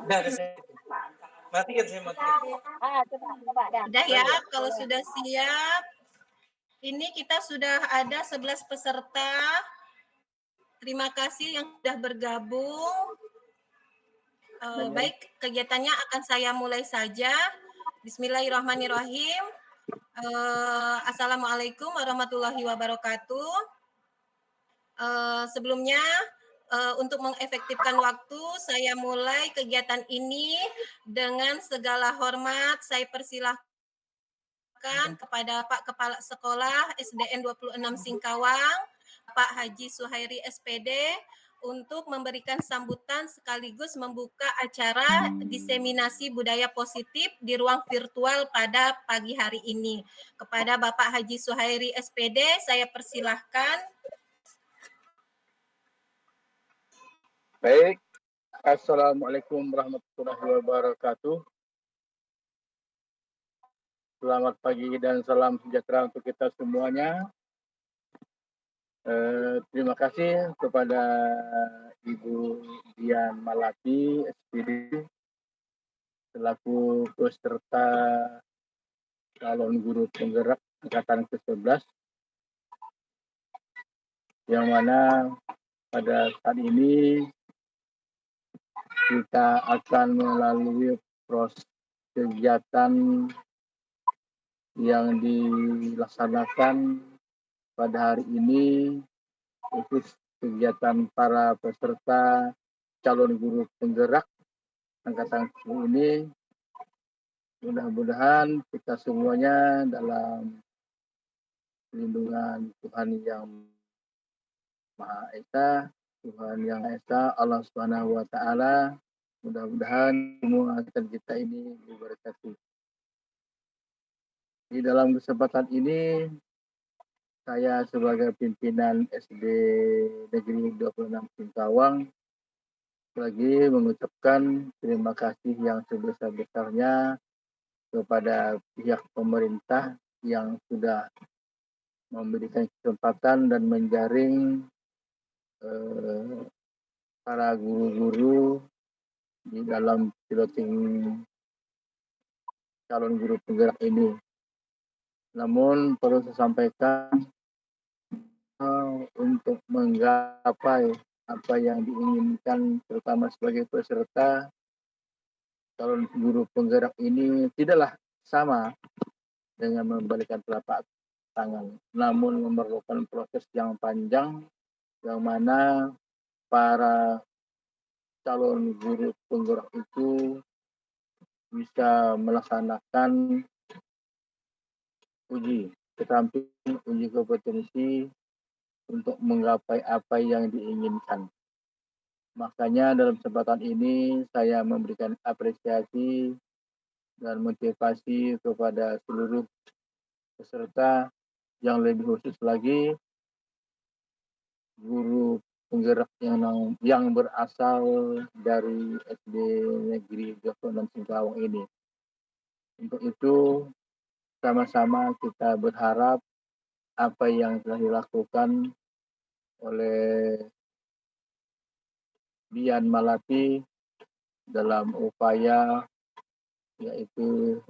Udah saya matikan, saya matikan. Coba dah. Udah Udah ya, ya? kalau sudah siap, ini kita sudah ada 11 peserta. Terima kasih yang sudah bergabung. Baik, kegiatannya akan saya mulai saja. Bismillahirrahmanirrahim. Assalamualaikum warahmatullahi wabarakatuh. Sebelumnya, untuk mengefektifkan waktu, saya mulai kegiatan ini dengan segala hormat. Saya persilahkan kepada Pak Kepala Sekolah SDN 26 Singkawang, Pak Haji Suhairi SPD, untuk memberikan sambutan sekaligus membuka acara diseminasi budaya positif di ruang virtual pada pagi hari ini. Kepada Bapak Haji Suhairi SPD, saya persilahkan. Baik, Assalamualaikum warahmatullahi wabarakatuh. Selamat pagi dan salam sejahtera untuk kita semuanya. Terima kasih kepada Ibu Dian Malati, SPD, selaku peserta calon guru penggerak angkatan ke-11, yang mana pada saat ini kita akan melalui proses kegiatan yang dilaksanakan pada hari ini, khusus kegiatan para peserta calon guru penggerak angkatan ini. Mudah-mudahan kita semuanya dalam lindungan Tuhan yang Maha Esa, Tuhan yang Esa, Allah Subhanahu wa Ta'ala. Mudah-mudahan semua kita ini diberkati. Di dalam kesempatan ini, saya sebagai pimpinan SD Negeri 26 Singkawang lagi mengucapkan terima kasih yang sebesar-besarnya kepada pihak pemerintah yang sudah memberikan kesempatan dan menjaring para guru-guru di dalam piloting calon guru penggerak ini. Namun perlu saya sampaikan, untuk menggapai apa yang diinginkan, terutama sebagai peserta calon guru penggerak ini, tidaklah sama dengan membalikan telapak tangan, namun memerlukan proses yang panjang, yang mana para calon guru penggerak itu bisa melaksanakan uji keterampilan, uji kompetensi untuk menggapai apa yang diinginkan. Makanya dalam kesempatan ini saya memberikan apresiasi dan motivasi kepada seluruh peserta, yang lebih khusus lagi guru penggerak yang berasal dari SD Negeri 26 Singkawang ini. Untuk itu, sama-sama kita berharap apa yang telah dilakukan oleh Dian Malati dalam upaya yaitu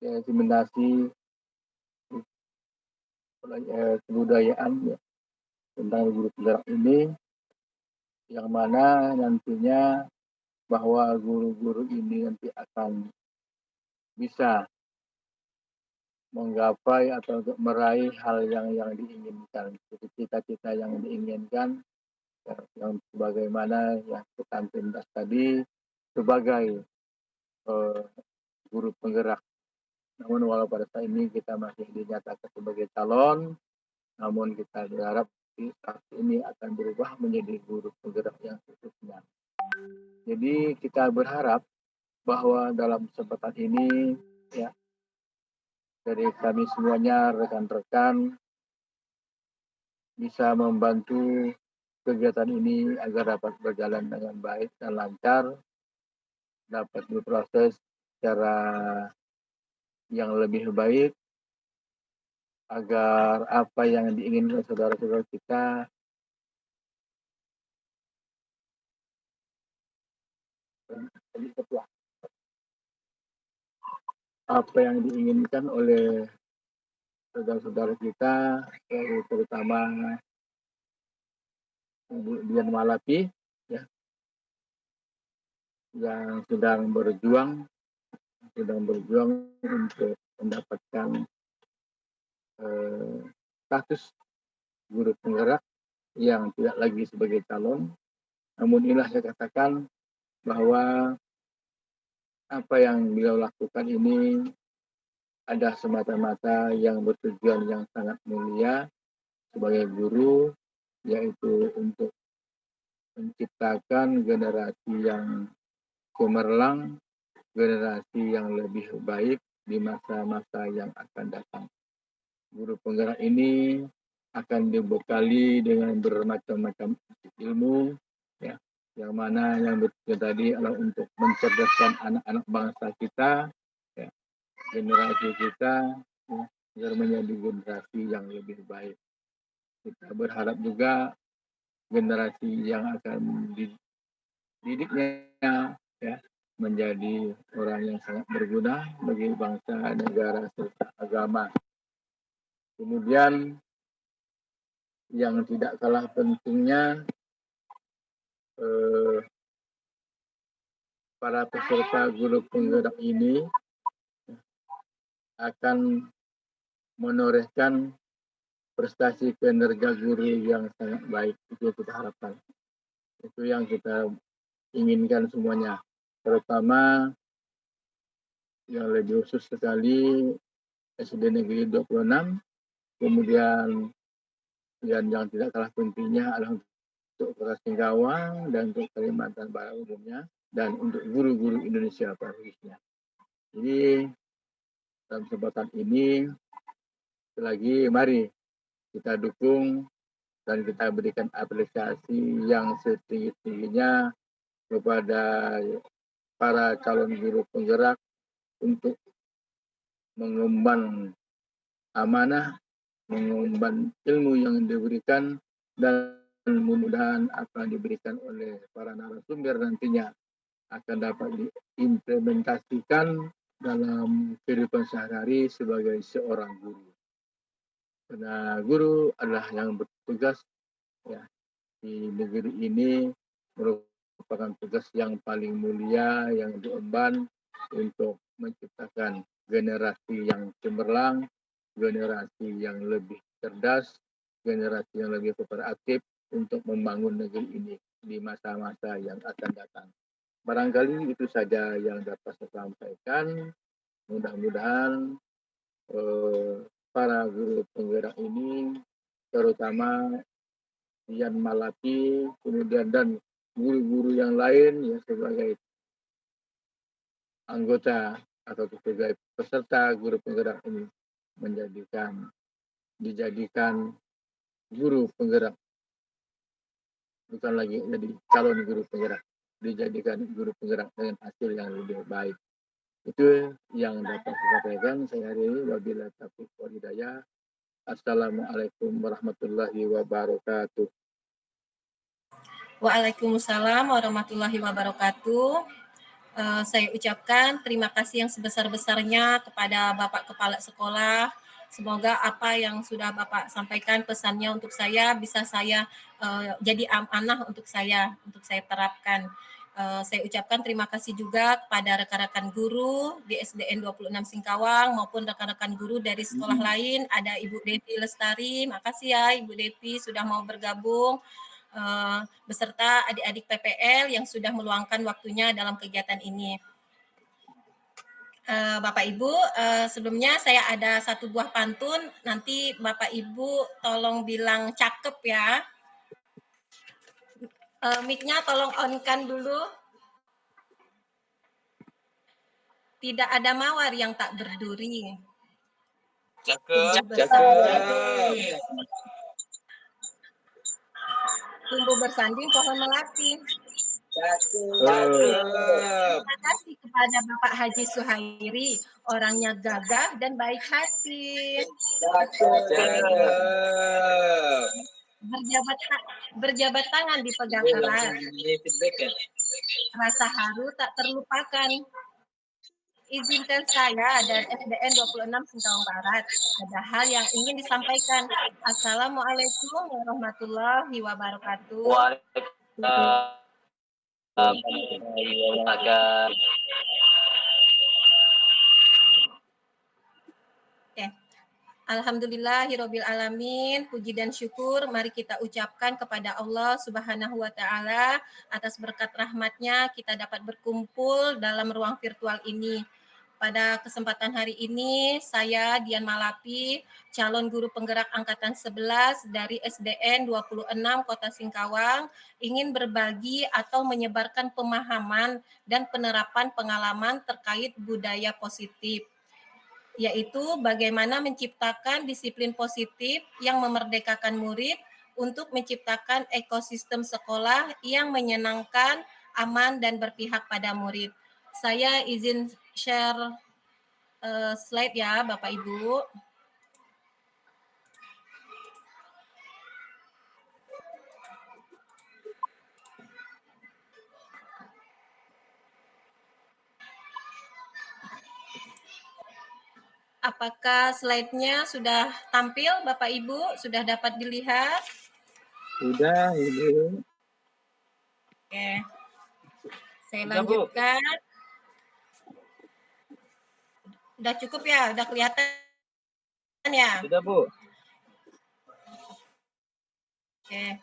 diseminasi kebudayaan tentang guru penggerak ini, yang mana nantinya bahwa guru-guru ini nanti akan bisa menggapai atau untuk meraih hal yang diinginkan, cita-cita yang diinginkan, yang sebagaimana yang kita tindas tadi sebagai guru penggerak. Namun walau pada saat ini kita masih dinyatakan sebagai calon, namun kita berharap saat ini akan berubah menjadi guru penggerak yang sesungguhnya. Jadi kita berharap bahwa dalam kesempatan ini ya, dari kami semuanya, rekan-rekan, bisa membantu kegiatan ini agar dapat berjalan dengan baik dan lancar, dapat berproses secara yang lebih baik, agar apa yang diinginkan saudara-saudara kita jadi ketua. Apa yang diinginkan oleh saudara-saudara kita, terutama Ibu Dian Malapi, ya, yang sedang berjuang untuk mendapatkan status guru penggerak yang tidak lagi sebagai calon. Namun inilah saya katakan bahwa apa yang beliau lakukan ini ada semata-mata yang bertujuan yang sangat mulia sebagai guru, yaitu untuk menciptakan generasi yang cemerlang, generasi yang lebih baik di masa-masa yang akan datang. Guru penggerak ini akan dibekali dengan bermacam-macam ilmu, ya, yang mana yang bertujuan tadi adalah untuk mencerdaskan anak-anak bangsa kita, ya, generasi kita, ya, agar menjadi generasi yang lebih baik. Kita berharap juga generasi yang akan dididiknya, ya, menjadi orang yang sangat berguna bagi bangsa, negara, serta agama. Kemudian yang tidak kalah pentingnya, para peserta guru penggerak ini akan menorehkan prestasi kinerja guru yang sangat baik. Itu yang kita harapkan. Itu yang kita inginkan semuanya. Terutama yang lebih khusus sekali SD Negeri 26, kemudian yang tidak kalah pentingnya adalah untuk Kota Singkawang dan untuk Kalimantan Barat umumnya, dan untuk guru-guru Indonesia pada khususnya. Jadi dalam kesempatan ini, lagi mari kita dukung dan kita berikan apresiasi yang setinggi-tingginya kepada para calon guru penggerak untuk mengemban amanah, mengemban ilmu yang diberikan, dan mudah-mudahan apa yang diberikan oleh para narasumber nantinya akan dapat diimplementasikan dalam kehidupan sehari-hari sebagai seorang guru. Karena guru adalah yang bertugas, ya, di negeri ini, merupakan tugas yang paling mulia yang diemban untuk menciptakan generasi yang cemerlang, generasi yang lebih cerdas, generasi yang lebih kooperatif untuk membangun negeri ini di masa-masa yang akan datang. Barangkali itu saja yang dapat saya sampaikan. Mudah-mudahan para guru penggerak ini, terutama Dian Malapi, kemudian dan guru-guru yang lain yang sebagai anggota atau sebagai peserta guru penggerak ini dijadikan guru penggerak, bukan lagi jadi calon guru penggerak, dijadikan guru penggerak dengan hasil yang lebih baik. Itu yang dapat saya sampaikan saya hari ini. Wabillahi taufiq wal hidayah. Assalamualaikum warahmatullahi wabarakatuh. Waalaikumsalam warahmatullahi wabarakatuh. Saya ucapkan terima kasih yang sebesar-besarnya kepada Bapak Kepala Sekolah. Semoga apa yang sudah Bapak sampaikan pesannya untuk saya bisa saya jadi amanah untuk saya terapkan. Saya ucapkan terima kasih juga kepada rekan-rekan guru di SDN 26 Singkawang maupun rekan-rekan guru dari sekolah lain. Ada Ibu Devi Lestari, makasih ya Ibu Devi sudah mau bergabung, beserta adik-adik PPL yang sudah meluangkan waktunya dalam kegiatan ini. Bapak Ibu, sebelumnya saya ada satu buah pantun, nanti Bapak Ibu tolong bilang cakep ya. Mic-nya tolong on-kan dulu. Tidak ada mawar yang tak berduri. Cakep. Tumbuh bersanding pohon melati. Terima kasih kepada Bapak Haji Suhairi, orangnya gagah dan baik hati. Berjabat tangan dipegang erat. Rasa haru tak terlupakan. Izinkan saya dan SDN 26 Singkawang Barat ada hal yang ingin disampaikan. Assalamualaikum warahmatullahi wabarakatuh. Waalaikumsalam. Oke. Alhamdulillahirabbil alamin, puji dan syukur mari kita ucapkan kepada Allah Subhanahu wa taala atas berkat rahmatnya kita dapat berkumpul dalam ruang virtual ini. Pada kesempatan hari ini saya Dian Malapi, calon guru penggerak angkatan 11 dari SDN 26 Kota Singkawang, ingin berbagi atau menyebarkan pemahaman dan penerapan pengalaman terkait budaya positif, yaitu bagaimana menciptakan disiplin positif yang memerdekakan murid untuk menciptakan ekosistem sekolah yang menyenangkan, aman, dan berpihak pada murid. Saya izin share slide ya, Bapak Ibu. Apakah slide-nya sudah tampil, Bapak Ibu? Sudah dapat dilihat? Sudah, Ibu. Oke. Saya lanjutkan. Udah cukup ya? Udah kelihatan ya? Sudah, Bu. Oke.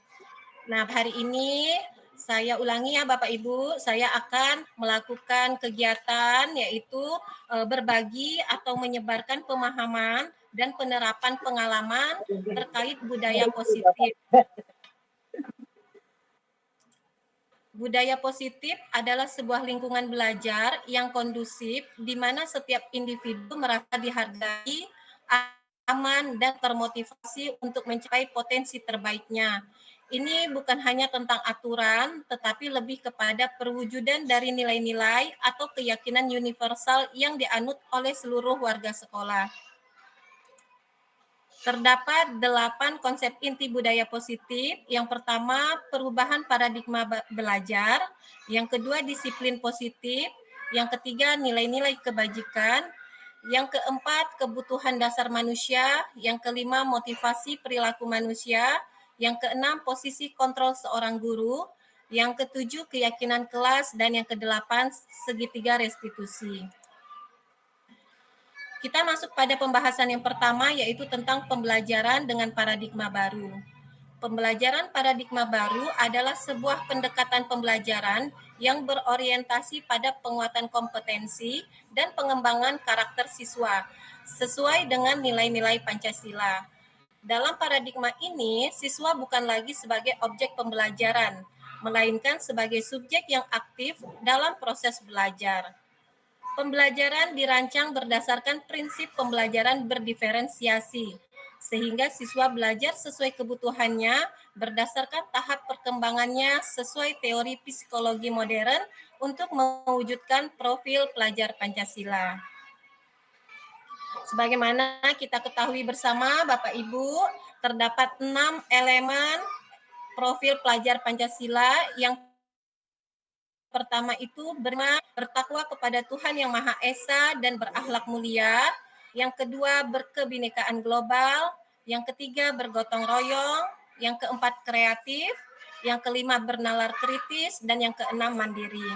Nah, hari ini saya ulangi ya Bapak Ibu, saya akan melakukan kegiatan yaitu berbagi atau menyebarkan pemahaman dan penerapan pengalaman terkait budaya positif. Budaya positif adalah sebuah lingkungan belajar yang kondusif di mana setiap individu merasa dihargai, aman, dan termotivasi untuk mencapai potensi terbaiknya. Ini bukan hanya tentang aturan, tetapi lebih kepada perwujudan dari nilai-nilai atau keyakinan universal yang dianut oleh seluruh warga sekolah. Terdapat 8 konsep inti budaya positif. Yang pertama, perubahan paradigma belajar. Yang kedua, disiplin positif. Yang ketiga, nilai-nilai kebajikan. Yang keempat, kebutuhan dasar manusia. Yang kelima, motivasi perilaku manusia. Yang keenam, posisi kontrol seorang guru. Yang ketujuh, keyakinan kelas. Dan yang kedelapan, segitiga restitusi. Kita masuk pada pembahasan yang pertama, yaitu tentang pembelajaran dengan paradigma baru. Pembelajaran paradigma baru adalah sebuah pendekatan pembelajaran yang berorientasi pada penguatan kompetensi dan pengembangan karakter siswa, sesuai dengan nilai-nilai Pancasila. Dalam paradigma ini, siswa bukan lagi sebagai objek pembelajaran, melainkan sebagai subjek yang aktif dalam proses belajar. Pembelajaran dirancang berdasarkan prinsip pembelajaran berdiferensiasi, sehingga siswa belajar sesuai kebutuhannya berdasarkan tahap perkembangannya sesuai teori psikologi modern untuk mewujudkan profil pelajar Pancasila. Sebagaimana kita ketahui bersama Bapak Ibu, terdapat 6 elemen profil pelajar Pancasila. Yang pertama itu bertakwa kepada Tuhan Yang Maha Esa dan berakhlak mulia. Yang kedua, berkebinekaan global. Yang ketiga, bergotong royong. Yang keempat, kreatif. Yang kelima, bernalar kritis. Dan yang keenam, mandiri.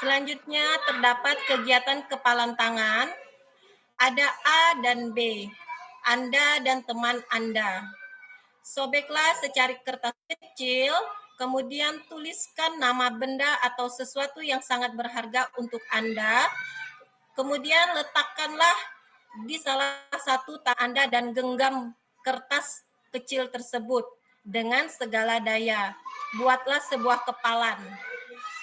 Selanjutnya, terdapat kegiatan kepalan tangan. Ada A dan B. Anda dan teman Anda. Sobeklah secari kertas kecil, kemudian tuliskan nama benda atau sesuatu yang sangat berharga untuk Anda. Kemudian letakkanlah di salah satu tangan Anda dan genggam kertas kecil tersebut dengan segala daya. Buatlah sebuah kepalan.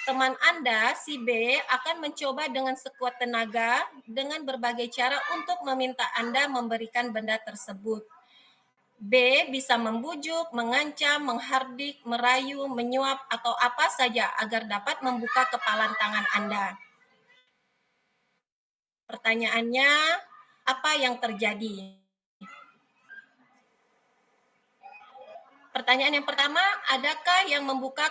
Teman Anda, si B, akan mencoba dengan sekuat tenaga dengan berbagai cara untuk meminta Anda memberikan benda tersebut. B bisa membujuk, mengancam, menghardik, merayu, menyuap, atau apa saja agar dapat membuka kepalan tangan Anda. Pertanyaannya, apa yang terjadi? Pertanyaan yang pertama, adakah yang membuka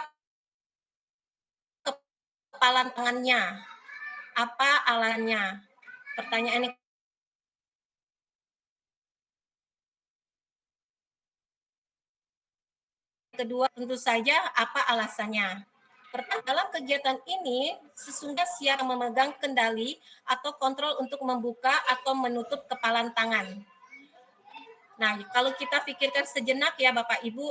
kepalan tangannya? Apa alasannya? Pertanyaan yang kedua, tentu saja apa alasannya? Pertama, dalam kegiatan ini sesungguhnya siap memegang kendali atau kontrol untuk membuka atau menutup kepalan tangan. Nah, kalau kita pikirkan sejenak ya Bapak Ibu,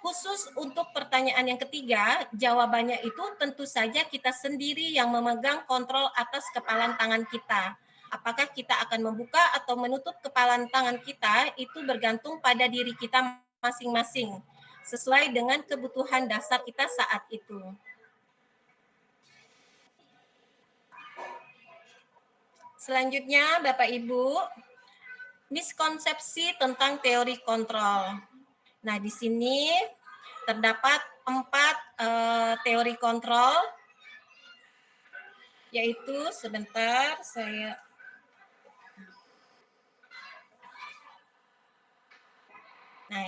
khusus untuk pertanyaan yang ketiga, jawabannya itu tentu saja kita sendiri yang memegang kontrol atas kepalan tangan kita. Apakah kita akan membuka atau menutup kepalan tangan kita, itu bergantung pada diri kita masing-masing, sesuai dengan kebutuhan dasar kita saat itu. Selanjutnya, Bapak Ibu, miskonsepsi tentang teori kontrol. Nah, di sini terdapat 4 teori kontrol, yaitu sebentar saya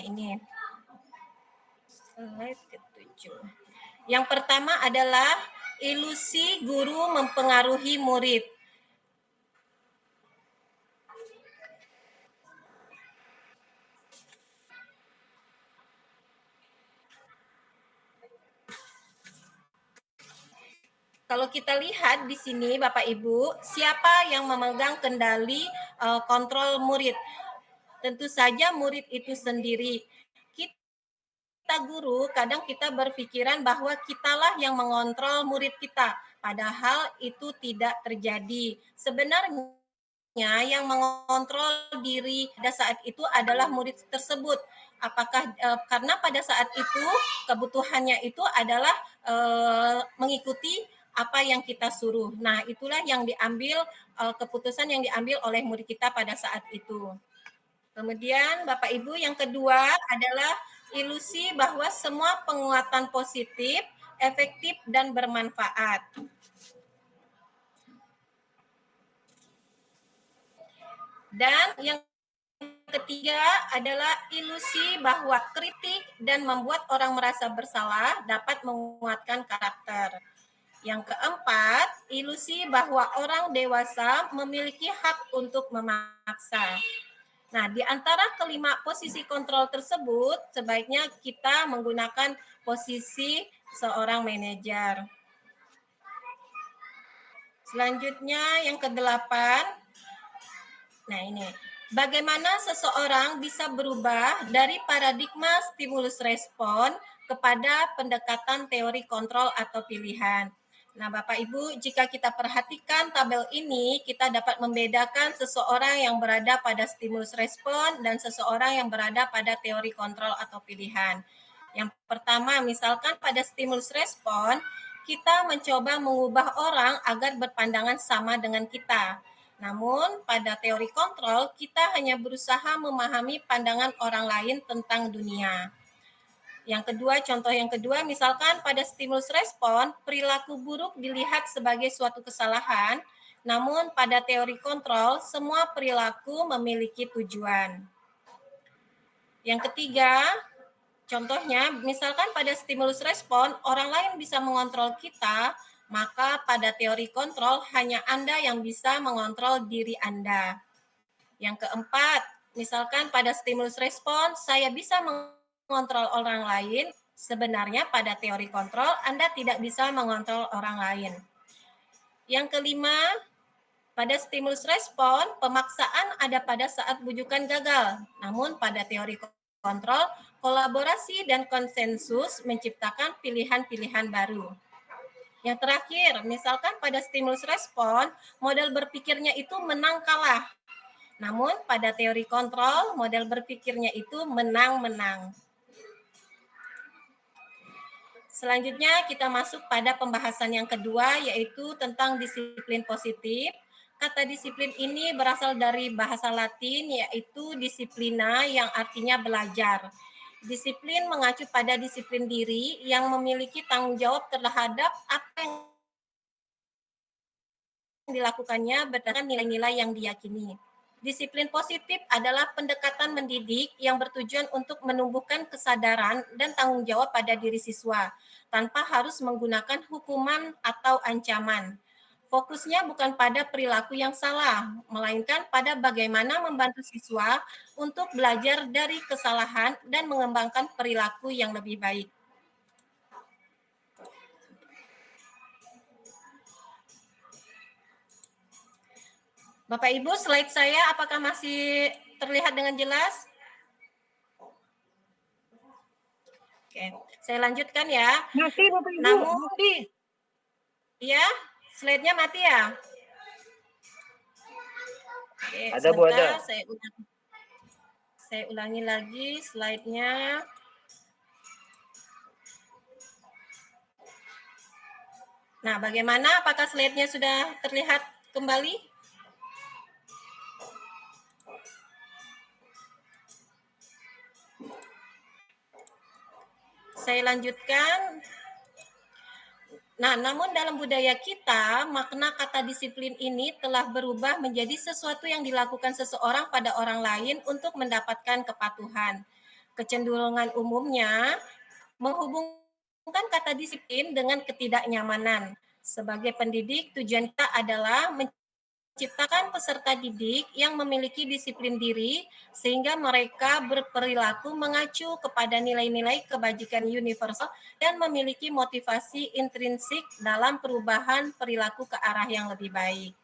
ini slide ke-7. Yang pertama adalah ilusi guru mempengaruhi murid. Kalau kita lihat di sini Bapak Ibu, siapa yang memegang kendali kontrol murid? Tentu saja murid itu sendiri. Kita guru, kadang kita berpikiran bahwa kitalah yang mengontrol murid kita, padahal itu tidak terjadi. Sebenarnya yang mengontrol diri pada saat itu adalah murid tersebut. Apakah karena pada saat itu kebutuhannya itu adalah mengikuti apa yang kita suruh. Nah, itulah yang diambil keputusan yang diambil oleh murid kita pada saat itu. Kemudian Bapak Ibu, yang kedua adalah ilusi bahwa semua penguatan positif, efektif, dan bermanfaat. Dan yang ketiga adalah ilusi bahwa kritik dan membuat orang merasa bersalah dapat menguatkan karakter. Yang keempat, ilusi bahwa orang dewasa memiliki hak untuk memaksa. Nah, di antara kelima posisi kontrol tersebut, sebaiknya kita menggunakan posisi seorang manajer. Selanjutnya, yang kedelapan. Nah, ini. Bagaimana seseorang bisa berubah dari paradigma stimulus respon kepada pendekatan teori kontrol atau pilihan. Nah, Bapak Ibu, jika kita perhatikan tabel ini, kita dapat membedakan seseorang yang berada pada stimulus respon dan seseorang yang berada pada teori kontrol atau pilihan. Yang pertama, misalkan pada stimulus respon, kita mencoba mengubah orang agar berpandangan sama dengan kita. Namun, pada teori kontrol, kita hanya berusaha memahami pandangan orang lain tentang dunia. Yang kedua, contoh yang kedua, misalkan pada stimulus respon, perilaku buruk dilihat sebagai suatu kesalahan, namun pada teori kontrol, semua perilaku memiliki tujuan. Yang ketiga, contohnya, misalkan pada stimulus respon, orang lain bisa mengontrol kita, maka pada teori kontrol, hanya Anda yang bisa mengontrol diri Anda. Yang keempat, misalkan pada stimulus respon, saya bisa mengontrol orang lain, sebenarnya pada teori kontrol Anda tidak bisa mengontrol orang lain. Yang kelima, pada stimulus respon, pemaksaan ada pada saat bujukan gagal. Namun pada teori kontrol, kolaborasi dan konsensus menciptakan pilihan-pilihan baru. Yang terakhir, misalkan pada stimulus respon, model berpikirnya itu menang kalah. Namun pada teori kontrol, model berpikirnya itu menang-menang. Selanjutnya kita masuk pada pembahasan yang kedua, yaitu tentang disiplin positif. Kata disiplin ini berasal dari bahasa Latin, yaitu disiplina, yang artinya belajar. Disiplin mengacu pada disiplin diri yang memiliki tanggung jawab terhadap apa yang dilakukannya berdasarkan nilai-nilai yang diyakini. Disiplin positif adalah pendekatan mendidik yang bertujuan untuk menumbuhkan kesadaran dan tanggung jawab pada diri siswa, tanpa harus menggunakan hukuman atau ancaman. Fokusnya bukan pada perilaku yang salah, melainkan pada bagaimana membantu siswa untuk belajar dari kesalahan dan mengembangkan perilaku yang lebih baik. Bapak Ibu, slide saya apakah masih terlihat dengan jelas? Oke, saya lanjutkan ya. Masih Bapak Ibu, Namun, masih. ya, slide-nya mati ya? Oke, Ada, Bu, sebentar, ada. saya ulangi lagi slide-nya. Nah, bagaimana? Apakah slide-nya sudah terlihat kembali? Saya lanjutkan. Nah, namun dalam budaya kita, makna kata disiplin ini telah berubah menjadi sesuatu yang dilakukan seseorang pada orang lain untuk mendapatkan kepatuhan. Kecenderungan umumnya menghubungkan kata disiplin dengan ketidaknyamanan. Sebagai pendidik, tujuan kita adalah menciptakan peserta didik yang memiliki disiplin diri sehingga mereka berperilaku mengacu kepada nilai-nilai kebajikan universal dan memiliki motivasi intrinsik dalam perubahan perilaku ke arah yang lebih baik.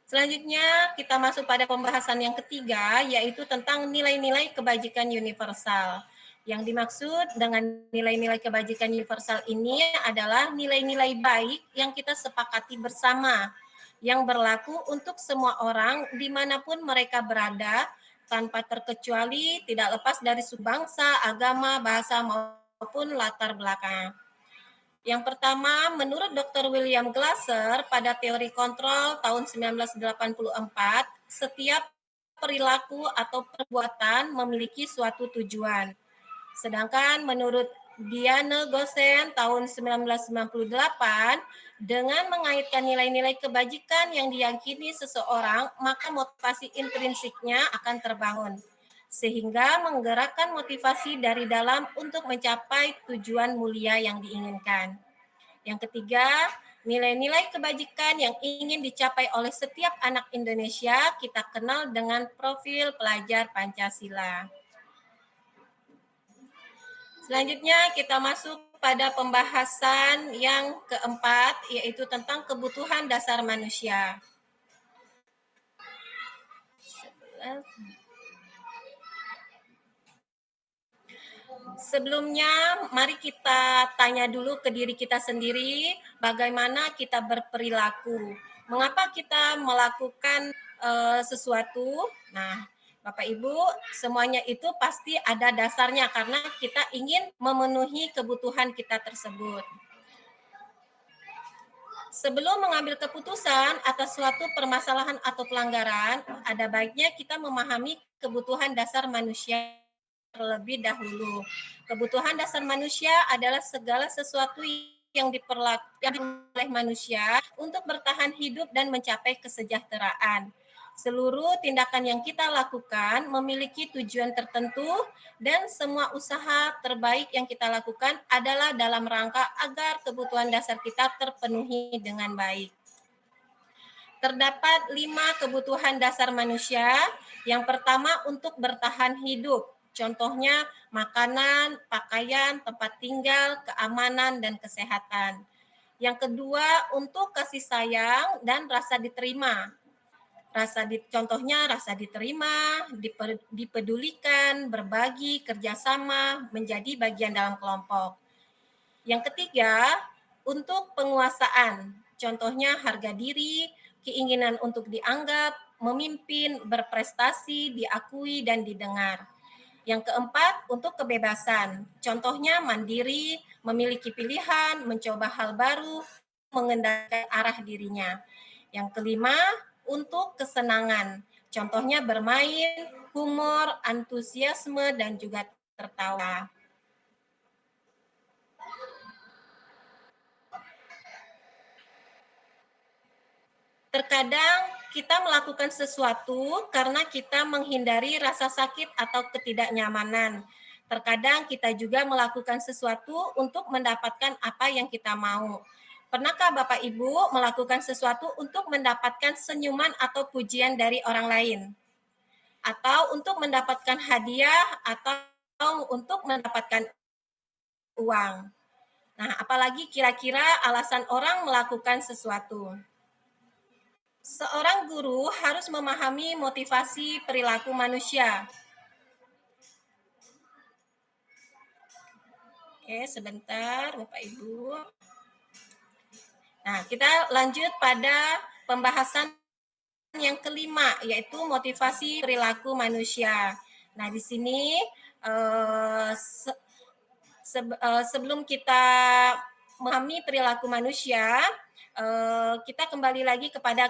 Selanjutnya kita masuk pada pembahasan yang ketiga, yaitu tentang nilai-nilai kebajikan universal. Yang dimaksud dengan nilai-nilai kebajikan universal ini adalah nilai-nilai baik yang kita sepakati bersama, yang berlaku untuk semua orang dimanapun mereka berada, tanpa terkecuali tidak lepas dari suku bangsa, agama, bahasa, maupun latar belakang. Yang pertama, menurut Dr. William Glasser pada teori kontrol tahun 1984, setiap perilaku atau perbuatan memiliki suatu tujuan. Sedangkan menurut Diane Gosen tahun 1998, dengan mengaitkan nilai-nilai kebajikan yang diyakini seseorang, maka motivasi intrinsiknya akan terbangun, sehingga menggerakkan motivasi dari dalam untuk mencapai tujuan mulia yang diinginkan. Yang ketiga, nilai-nilai kebajikan yang ingin dicapai oleh setiap anak Indonesia kita kenal dengan profil pelajar Pancasila. Selanjutnya kita masuk pada pembahasan yang keempat, yaitu tentang kebutuhan dasar manusia. Sebelumnya, mari kita tanya dulu ke diri kita sendiri, bagaimana kita berperilaku. Mengapa kita melakukan sesuatu? Nah, Bapak Ibu, semuanya itu pasti ada dasarnya karena kita ingin memenuhi kebutuhan kita tersebut. Sebelum mengambil keputusan atas suatu permasalahan atau pelanggaran, ada baiknya kita memahami kebutuhan dasar manusia terlebih dahulu. Kebutuhan dasar manusia adalah segala sesuatu yang diperlakukan oleh manusia untuk bertahan hidup dan mencapai kesejahteraan. Seluruh tindakan yang kita lakukan memiliki tujuan tertentu dan semua usaha terbaik yang kita lakukan adalah dalam rangka agar kebutuhan dasar kita terpenuhi dengan baik. Terdapat 5 kebutuhan dasar manusia. Yang pertama untuk bertahan hidup. Contohnya makanan, pakaian, tempat tinggal, keamanan, dan kesehatan. Yang kedua untuk kasih sayang dan rasa diterima. Contohnya rasa diterima, dipedulikan, berbagi, kerjasama, menjadi bagian dalam kelompok. Yang ketiga, untuk penguasaan. Contohnya harga diri, keinginan untuk dianggap, memimpin, berprestasi, diakui, dan didengar. Yang keempat, untuk kebebasan. Contohnya mandiri, memiliki pilihan, mencoba hal baru, mengendalikan arah dirinya. Yang kelima, untuk kesenangan. Contohnya bermain, humor, antusiasme, dan juga tertawa. Terkadang kita melakukan sesuatu karena kita menghindari rasa sakit atau ketidaknyamanan. Terkadang kita juga melakukan sesuatu untuk mendapatkan apa yang kita mau. Pernahkah Bapak Ibu melakukan sesuatu untuk mendapatkan senyuman atau pujian dari orang lain? Atau untuk mendapatkan hadiah atau untuk mendapatkan uang? Nah, apalagi kira-kira alasan orang melakukan sesuatu. Seorang guru harus memahami motivasi perilaku manusia. Oke, sebentar Bapak Ibu. Nah, kita lanjut pada pembahasan yang kelima, yaitu motivasi perilaku manusia. Nah, di sini sebelum kita memahami perilaku manusia, kita kembali lagi kepada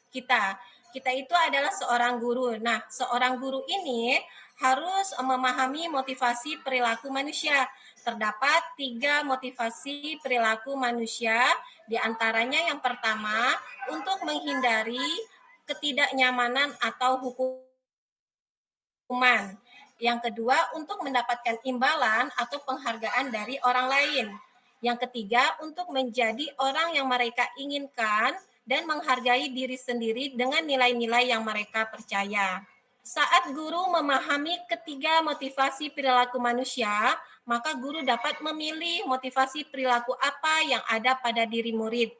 kita. Kita itu adalah seorang guru. Nah, seorang guru ini harus memahami motivasi perilaku manusia. Terdapat 3 motivasi perilaku manusia, di antaranya yang pertama, untuk menghindari ketidaknyamanan atau hukuman. Yang kedua, untuk mendapatkan imbalan atau penghargaan dari orang lain. Yang ketiga, untuk menjadi orang yang mereka inginkan dan menghargai diri sendiri dengan nilai-nilai yang mereka percaya. Saat guru memahami ketiga motivasi perilaku manusia, maka guru dapat memilih motivasi perilaku apa yang ada pada diri murid.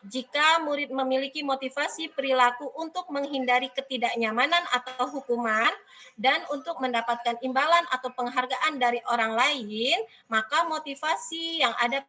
Jika murid memiliki motivasi perilaku untuk menghindari ketidaknyamanan atau hukuman dan untuk mendapatkan imbalan atau penghargaan dari orang lain, maka motivasi yang ada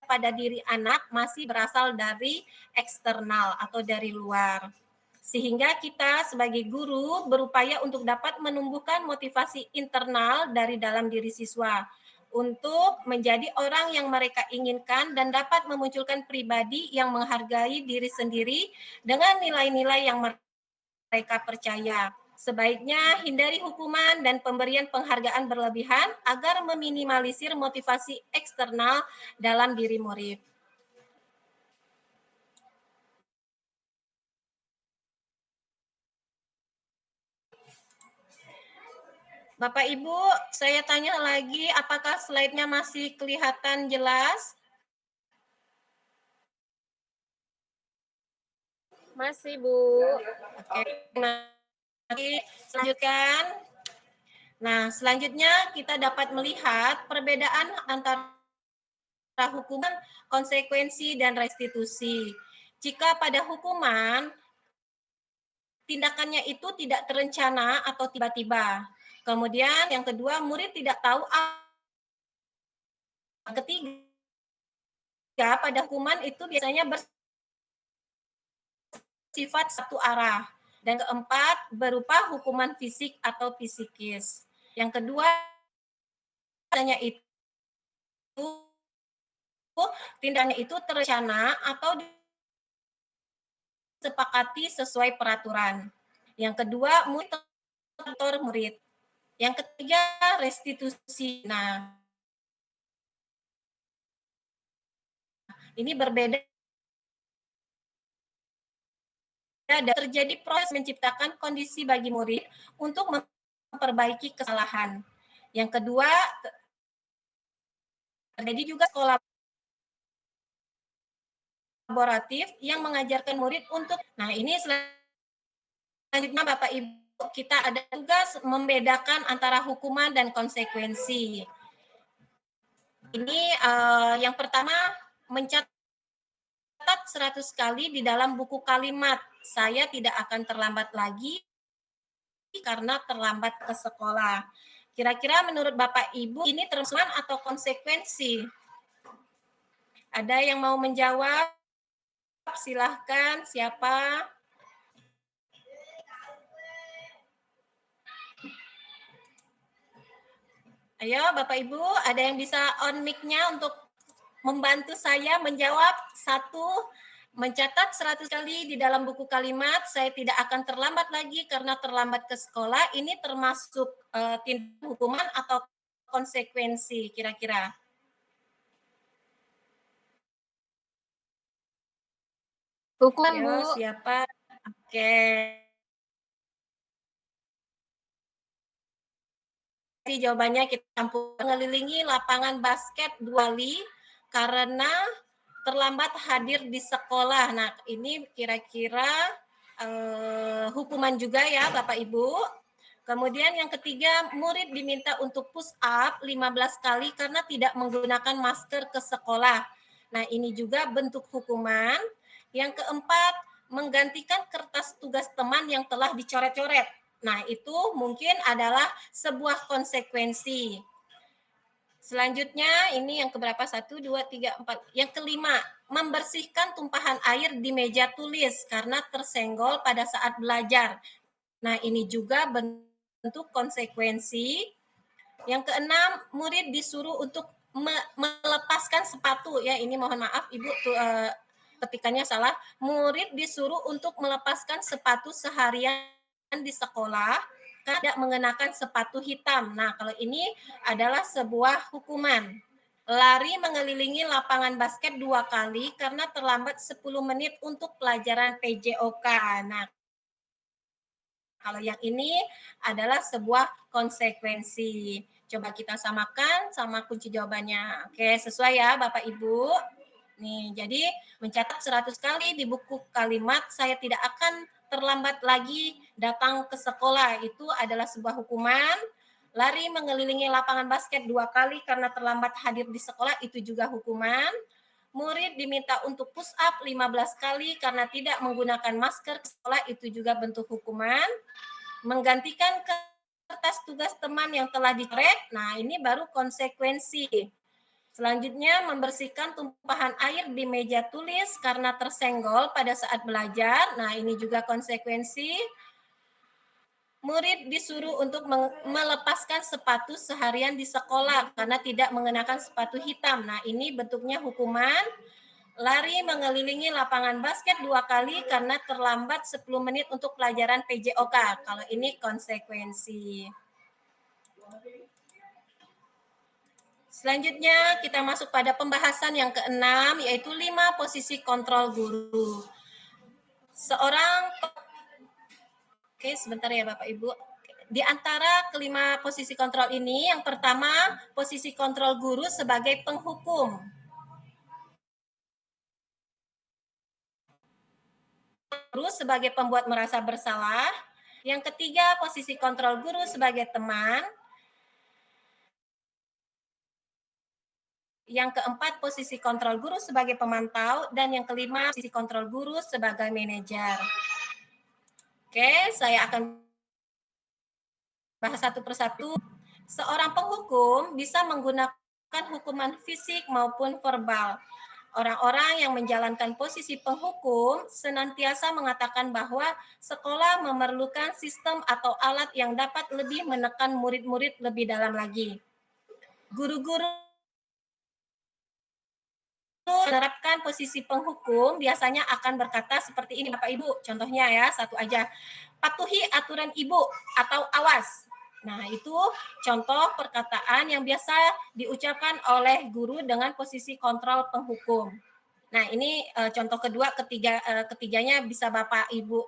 pada diri anak masih berasal dari eksternal atau dari luar. Sehingga kita sebagai guru berupaya untuk dapat menumbuhkan motivasi internal dari dalam diri siswa untuk menjadi orang yang mereka inginkan dan dapat memunculkan pribadi yang menghargai diri sendiri dengan nilai-nilai yang mereka percaya. Sebaiknya hindari hukuman dan pemberian penghargaan berlebihan agar meminimalisir motivasi eksternal dalam diri murid. Bapak Ibu, saya tanya lagi, apakah slide-nya masih kelihatan jelas? Masih, Bu. Oke, mari selanjutkan. Nah, selanjutnya kita dapat melihat perbedaan antara hukuman, konsekuensi, dan restitusi. Jika pada hukuman, tindakannya itu tidak terencana atau tiba-tiba. Kemudian yang kedua, murid tidak tahu ketiga, pada hukuman itu biasanya bersifat satu arah. Dan keempat, berupa hukuman fisik atau psikis. Yang kedua, tindakannya itu terencana atau disepakati sesuai peraturan. Yang kedua, murid. Yang ketiga, restitusi. Nah, ini berbeda. Dan terjadi proses menciptakan kondisi bagi murid untuk memperbaiki kesalahan. Yang kedua, terjadi juga kolaboratif yang mengajarkan murid untuk, nah ini selanjutnya Bapak Ibu, kita ada tugas membedakan antara hukuman dan konsekuensi. Ini yang pertama, mencatat 100 kali di dalam buku kalimat, saya tidak akan terlambat lagi karena terlambat ke sekolah. Kira-kira menurut Bapak Ibu ini termasuk atau konsekuensi? Ada yang mau menjawab? Silahkan, siapa? Ayo Bapak Ibu, ada yang bisa on mic-nya untuk membantu saya menjawab? Satu, mencatat 100 kali di dalam buku kalimat, saya tidak akan terlambat lagi karena terlambat ke sekolah. Ini termasuk tindak hukuman atau konsekuensi kira-kira? Hukuman, Yo, Bu. siapa? Oke. Jawabannya kita campur mengelilingi lapangan basket 2 kali karena terlambat hadir di sekolah. Nah, ini kira-kira hukuman juga ya Bapak Ibu. Kemudian yang ketiga, murid diminta untuk push up 15 kali karena tidak menggunakan masker ke sekolah. Nah, ini juga bentuk hukuman. Yang keempat, menggantikan kertas tugas teman yang telah dicoret-coret. Nah, itu mungkin adalah sebuah konsekuensi. Selanjutnya, ini yang keberapa? 1, 2, 3, 4. Yang kelima, membersihkan tumpahan air di meja tulis karena tersenggol pada saat belajar. Nah, ini juga bentuk konsekuensi. Yang keenam, murid disuruh untuk melepaskan sepatu. Ya, ini mohon maaf Ibu ketikannya salah. Murid disuruh untuk melepaskan sepatu seharian di sekolah karena tidak mengenakan sepatu hitam. Nah, kalau ini adalah sebuah hukuman. Lari mengelilingi lapangan basket 2 kali karena terlambat 10 menit untuk pelajaran PJOK. Nah, kalau yang ini adalah sebuah konsekuensi. Coba kita samakan sama kunci jawabannya. Oke, sesuai ya Bapak Ibu. Nih, jadi mencatat 100 kali di buku kalimat saya tidak akan terlambat lagi datang ke sekolah. Itu adalah sebuah hukuman. Lari mengelilingi lapangan basket 2 kali karena terlambat hadir di sekolah, itu juga hukuman. Murid diminta untuk push up 15 kali karena tidak menggunakan masker ke sekolah, itu juga bentuk hukuman. Menggantikan kertas tugas teman yang telah dicoret, nah ini baru konsekuensi. Selanjutnya, membersihkan tumpahan air di meja tulis karena tersenggol pada saat belajar. Nah, ini juga konsekuensi. Murid disuruh untuk melepaskan sepatu seharian di sekolah karena tidak mengenakan sepatu hitam. Nah, ini bentuknya hukuman. Lari mengelilingi lapangan basket 2 kali karena terlambat 10 menit untuk pelajaran PJOK. Kalau ini konsekuensi. Selanjutnya kita masuk pada pembahasan yang keenam, yaitu 5 posisi kontrol guru. Oke, sebentar ya Bapak Ibu. Di antara kelima posisi kontrol ini, yang pertama posisi kontrol guru sebagai penghukum. Guru sebagai pembuat merasa bersalah. Yang ketiga, posisi kontrol guru sebagai teman. Yang keempat, posisi kontrol guru sebagai pemantau. Dan yang kelima, posisi kontrol guru sebagai manajer. Oke, saya akan bahas satu persatu. Seorang penghukum bisa menggunakan hukuman fisik maupun verbal. Orang-orang yang menjalankan posisi penghukum senantiasa mengatakan bahwa sekolah memerlukan sistem atau alat yang dapat lebih menekan murid-murid lebih dalam lagi. Guru-guru menerapkan posisi penghukum biasanya akan berkata seperti ini Bapak Ibu. Contohnya ya, satu aja. Patuhi aturan ibu atau awas. Nah, itu contoh perkataan yang biasa diucapkan oleh guru dengan posisi kontrol penghukum. Nah, ini contoh kedua, ketiganya bisa Bapak Ibu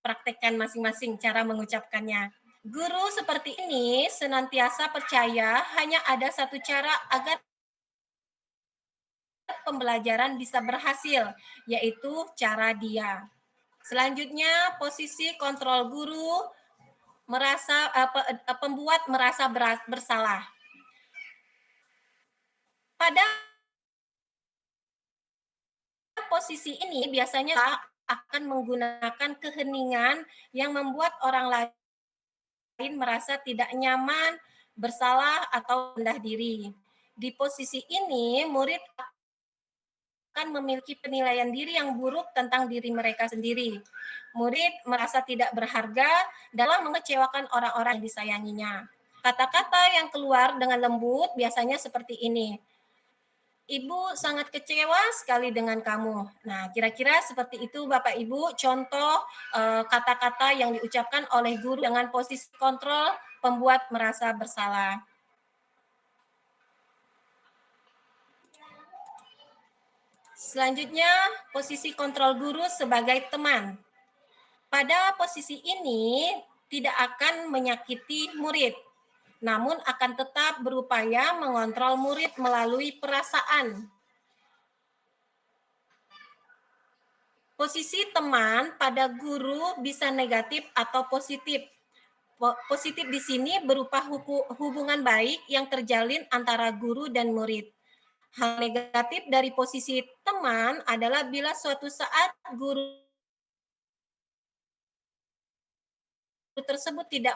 praktekkan masing-masing cara mengucapkannya. Guru seperti ini senantiasa percaya hanya ada satu cara agar pembelajaran bisa berhasil, yaitu cara dia. Selanjutnya, posisi kontrol guru pembuat merasa bersalah. Pada posisi ini biasanya akan menggunakan keheningan yang membuat orang lain merasa tidak nyaman, bersalah, atau rendah diri. Di posisi ini, murid akan memiliki penilaian diri yang buruk tentang diri mereka sendiri. Murid merasa tidak berharga dalam mengecewakan orang-orang yang disayanginya. Kata-kata yang keluar dengan lembut biasanya seperti ini. Ibu sangat kecewa sekali dengan kamu. Nah, kira-kira seperti itu Bapak Ibu contoh kata-kata yang diucapkan oleh guru dengan posisi kontrol pembuat merasa bersalah. Selanjutnya, posisi kontrol guru sebagai teman. Pada posisi ini tidak akan menyakiti murid, namun akan tetap berupaya mengontrol murid melalui perasaan. Posisi teman pada guru bisa negatif atau positif. Positif di sini berupa hubungan baik yang terjalin antara guru dan murid. Hal negatif dari posisi teman adalah bila suatu saat guru tersebut tidak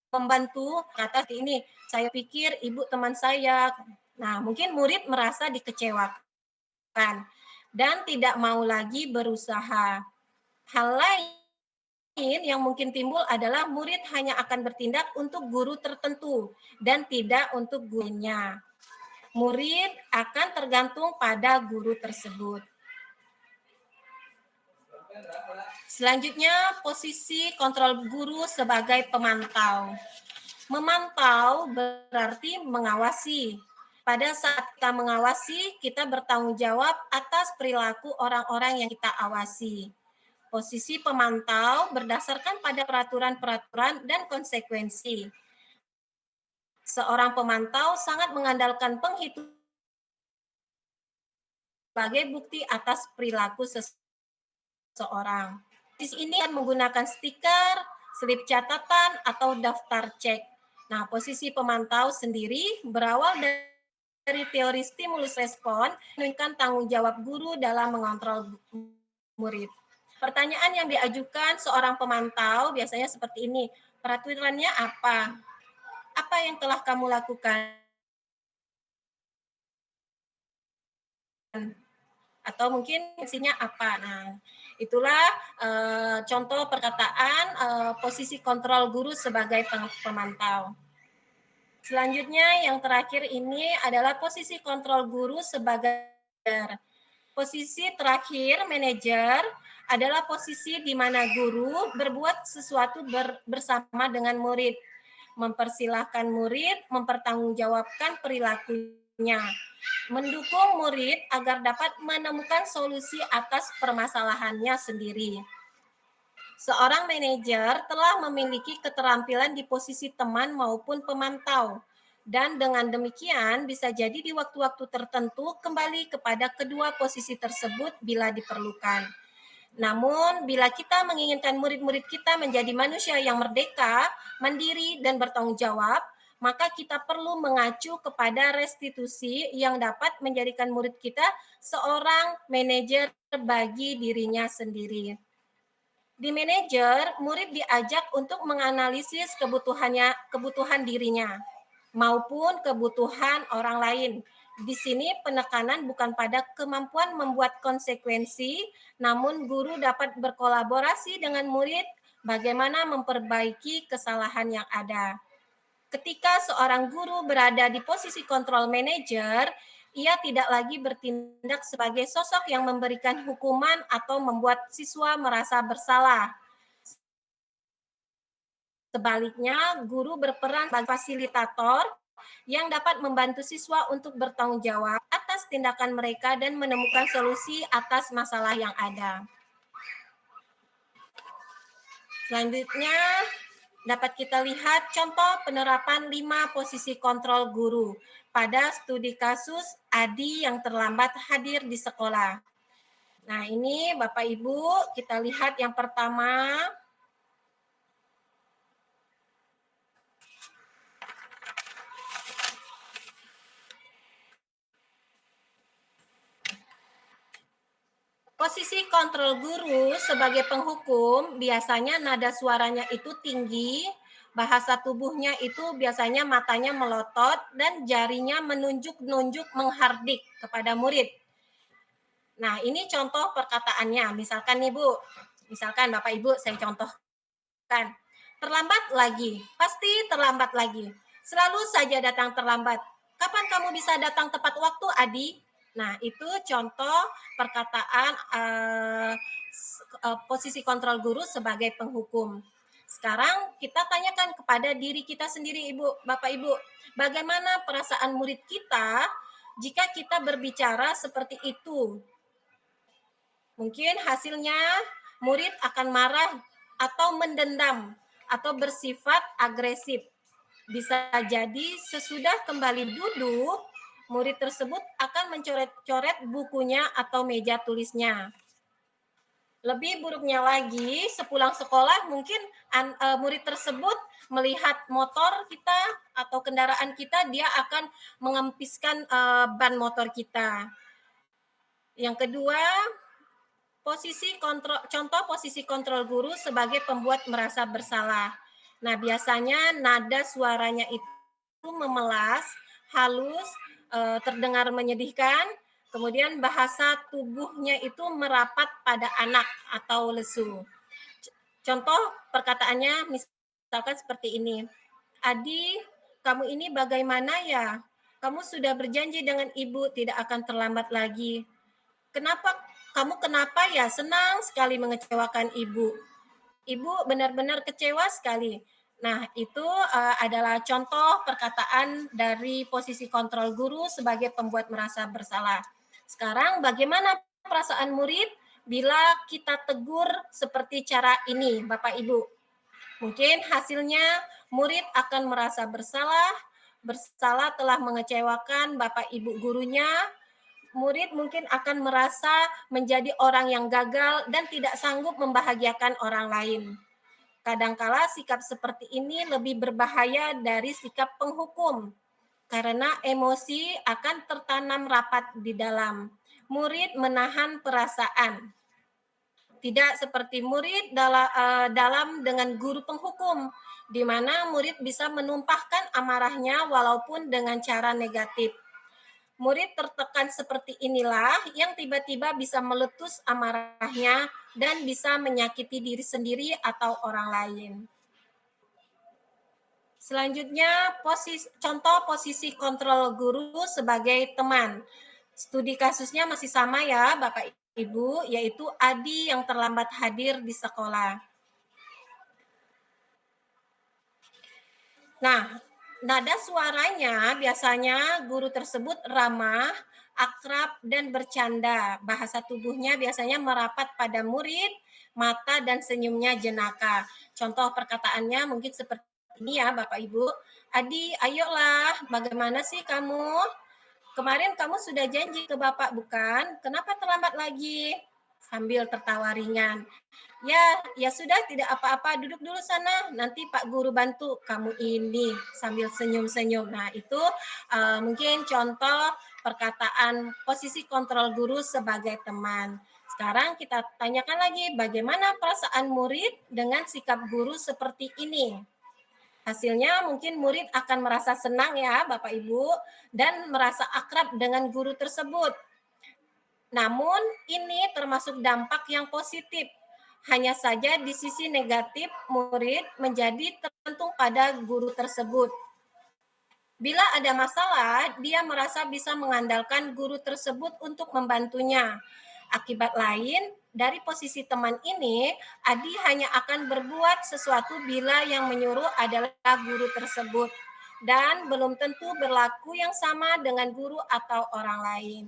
membantu, kata ini, saya pikir ibu teman saya. Nah, mungkin murid merasa dikecewakan dan tidak mau lagi berusaha. Hal lain yang mungkin timbul adalah murid hanya akan bertindak untuk guru tertentu dan tidak untuk gurunya. Murid akan tergantung pada guru tersebut. Selanjutnya, posisi kontrol guru sebagai pemantau. Memantau berarti mengawasi. Pada saat kita mengawasi, kita bertanggung jawab atas perilaku orang-orang yang kita awasi. Posisi pemantau berdasarkan pada peraturan-peraturan dan konsekuensi. Seorang pemantau sangat mengandalkan penghitungan sebagai bukti atas perilaku seseorang. Di sini menggunakan stiker, slip catatan, atau daftar cek. Nah, posisi pemantau sendiri berawal dari teori stimulus respon, menunjukkan tanggung jawab guru dalam mengontrol murid. Pertanyaan yang diajukan seorang pemantau biasanya seperti ini, peraturannya apa? Apa yang telah kamu lakukan? Atau mungkin fungsinya apa? Nah, itulah contoh perkataan posisi kontrol guru sebagai pemantau. Selanjutnya yang terakhir ini adalah posisi kontrol guru sebagai manajer. Posisi terakhir manajer adalah posisi di mana guru berbuat sesuatu bersama dengan murid, mempersilahkan murid mempertanggungjawabkan perilakunya, mendukung murid agar dapat menemukan solusi atas permasalahannya sendiri. Seorang manajer telah memiliki keterampilan di posisi teman maupun pemantau, dan dengan demikian bisa jadi di waktu-waktu tertentu kembali kepada kedua posisi tersebut bila diperlukan. Namun, bila kita menginginkan murid-murid kita menjadi manusia yang merdeka, mandiri, dan bertanggung jawab, maka kita perlu mengacu kepada restitusi yang dapat menjadikan murid kita seorang manajer bagi dirinya sendiri. Di manajer, murid diajak untuk menganalisis kebutuhan dirinya maupun kebutuhan orang lain. Di sini penekanan bukan pada kemampuan membuat konsekuensi, namun guru dapat berkolaborasi dengan murid bagaimana memperbaiki kesalahan yang ada. Ketika seorang guru berada di posisi kontrol manajer, ia tidak lagi bertindak sebagai sosok yang memberikan hukuman atau membuat siswa merasa bersalah. Sebaliknya, guru berperan sebagai fasilitator yang dapat membantu siswa untuk bertanggung jawab atas tindakan mereka dan menemukan solusi atas masalah yang ada. Selanjutnya, dapat kita lihat contoh penerapan 5 posisi kontrol guru pada studi kasus Adi yang terlambat hadir di sekolah. Nah, ini Bapak Ibu, kita lihat yang pertama. Posisi kontrol guru sebagai penghukum biasanya nada suaranya itu tinggi, bahasa tubuhnya itu biasanya matanya melotot dan jarinya menunjuk-nunjuk menghardik kepada murid. Nah, ini contoh perkataannya. Misalkan nih Bu, misalkan Bapak Ibu saya contohkan. Terlambat lagi, pasti terlambat lagi. Selalu saja datang terlambat. Kapan kamu bisa datang tepat waktu, Adi? Nah, itu contoh perkataan posisi kontrol guru sebagai penghukum. Sekarang kita tanyakan kepada diri kita sendiri, Ibu, Bapak Ibu, bagaimana perasaan murid kita jika kita berbicara seperti itu. Mungkin hasilnya murid akan marah atau mendendam atau bersifat agresif. Bisa jadi sesudah kembali duduk, murid tersebut akan mencoret-coret bukunya atau meja tulisnya. Lebih buruknya lagi, sepulang sekolah mungkin murid tersebut melihat motor kita atau kendaraan kita, dia akan mengempiskan ban motor kita. Yang kedua, contoh posisi kontrol guru sebagai pembuat merasa bersalah. Nah, biasanya nada suaranya itu memelas, halus, terdengar menyedihkan, kemudian bahasa tubuhnya itu merapat pada anak atau lesu. Contoh perkataannya misalkan seperti ini. Adi, kamu ini bagaimana ya? Kamu sudah berjanji dengan ibu tidak akan terlambat lagi. Kamu kenapa ya senang sekali mengecewakan ibu? Ibu benar-benar kecewa sekali. Nah, itu adalah contoh perkataan dari posisi kontrol guru sebagai pembuat merasa bersalah. Sekarang bagaimana perasaan murid bila kita tegur seperti cara ini, Bapak Ibu? Mungkin hasilnya murid akan merasa bersalah telah mengecewakan Bapak Ibu gurunya. Murid mungkin akan merasa menjadi orang yang gagal dan tidak sanggup membahagiakan orang lain. Kadangkala sikap seperti ini lebih berbahaya dari sikap penghukum, karena emosi akan tertanam rapat di dalam. Murid menahan perasaan. Tidak seperti murid dalam dengan guru penghukum, di mana murid bisa menumpahkan amarahnya walaupun dengan cara negatif. Murid tertekan seperti inilah yang tiba-tiba bisa meletus amarahnya dan bisa menyakiti diri sendiri atau orang lain. Selanjutnya, contoh posisi kontrol guru sebagai teman. Studi kasusnya masih sama ya, Bapak Ibu, yaitu Adi yang terlambat hadir di sekolah. Nah, nada suaranya biasanya guru tersebut ramah, akrab, dan bercanda. Bahasa tubuhnya biasanya merapat pada murid, mata dan senyumnya jenaka. Contoh perkataannya mungkin seperti ini ya Bapak Ibu. Adi, ayolah, bagaimana sih kamu? Kemarin kamu sudah janji ke Bapak bukan? Kenapa terlambat lagi? Sambil tertawa ringan. Ya sudah, tidak apa-apa, duduk dulu sana, nanti Pak Guru bantu kamu ini, sambil senyum-senyum. Nah, itu mungkin contoh perkataan posisi kontrol guru sebagai teman. Sekarang kita tanyakan lagi, bagaimana perasaan murid dengan sikap guru seperti ini? Hasilnya mungkin murid akan merasa senang ya Bapak Ibu, dan merasa akrab dengan guru tersebut. Namun ini termasuk dampak yang positif. Hanya saja di sisi negatif, murid menjadi tergantung pada guru tersebut. Bila ada masalah, dia merasa bisa mengandalkan guru tersebut untuk membantunya. Akibat lain, dari posisi teman ini, Adi hanya akan berbuat sesuatu bila yang menyuruh adalah guru tersebut. Dan belum tentu berlaku yang sama dengan guru atau orang lain.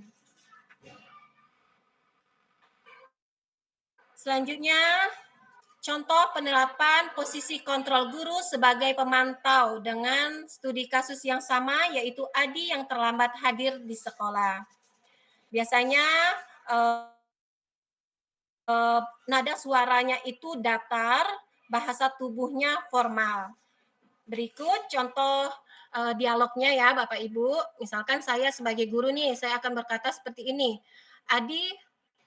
Selanjutnya, contoh penerapan posisi kontrol guru sebagai pemantau dengan studi kasus yang sama, yaitu Adi yang terlambat hadir di sekolah. Biasanya nada suaranya itu datar, bahasa tubuhnya formal. Berikut contoh dialognya ya Bapak Ibu. Misalkan saya sebagai guru nih, saya akan berkata seperti ini. Adi,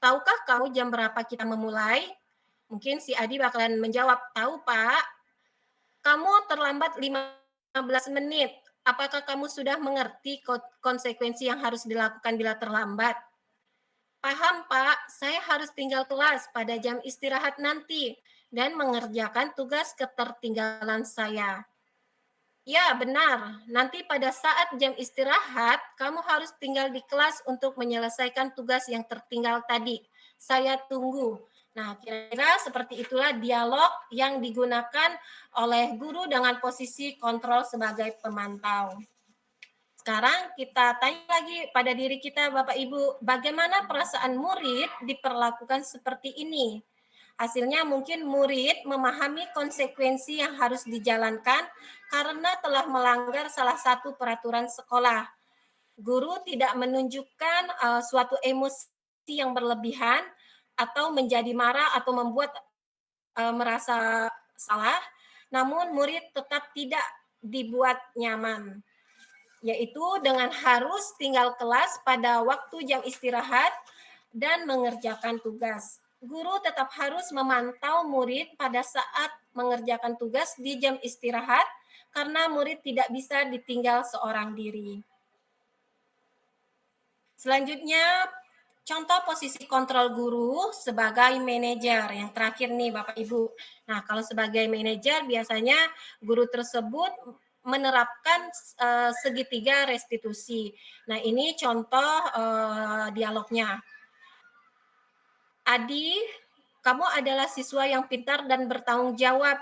tahukah kamu jam berapa kita memulai? Mungkin si Adi bakalan menjawab, tahu Pak. Kamu terlambat 15 menit. Apakah kamu sudah mengerti konsekuensi yang harus dilakukan bila terlambat? Paham Pak, saya harus tinggal kelas pada jam istirahat nanti dan mengerjakan tugas ketertinggalan saya. Ya, benar. Nanti pada saat jam istirahat, kamu harus tinggal di kelas untuk menyelesaikan tugas yang tertinggal tadi. Saya tunggu. Nah, kira-kira seperti itulah dialog yang digunakan oleh guru dengan posisi kontrol sebagai pemantau. Sekarang kita tanya lagi pada diri kita, Bapak Ibu, bagaimana perasaan murid diperlakukan seperti ini? Hasilnya mungkin murid memahami konsekuensi yang harus dijalankan karena telah melanggar salah satu peraturan sekolah. Guru tidak menunjukkan suatu emosi yang berlebihan atau menjadi marah atau membuat merasa salah, namun murid tetap tidak dibuat nyaman, yaitu dengan harus tinggal kelas pada waktu jam istirahat dan mengerjakan tugas. Guru tetap harus memantau murid pada saat mengerjakan tugas di jam istirahat karena murid tidak bisa ditinggal seorang diri. Selanjutnya, contoh posisi kontrol guru sebagai manajer. Yang terakhir nih Bapak Ibu. Nah, kalau sebagai manajer biasanya guru tersebut menerapkan segitiga restitusi. Nah, ini contoh dialognya. Adi, kamu adalah siswa yang pintar dan bertanggung jawab.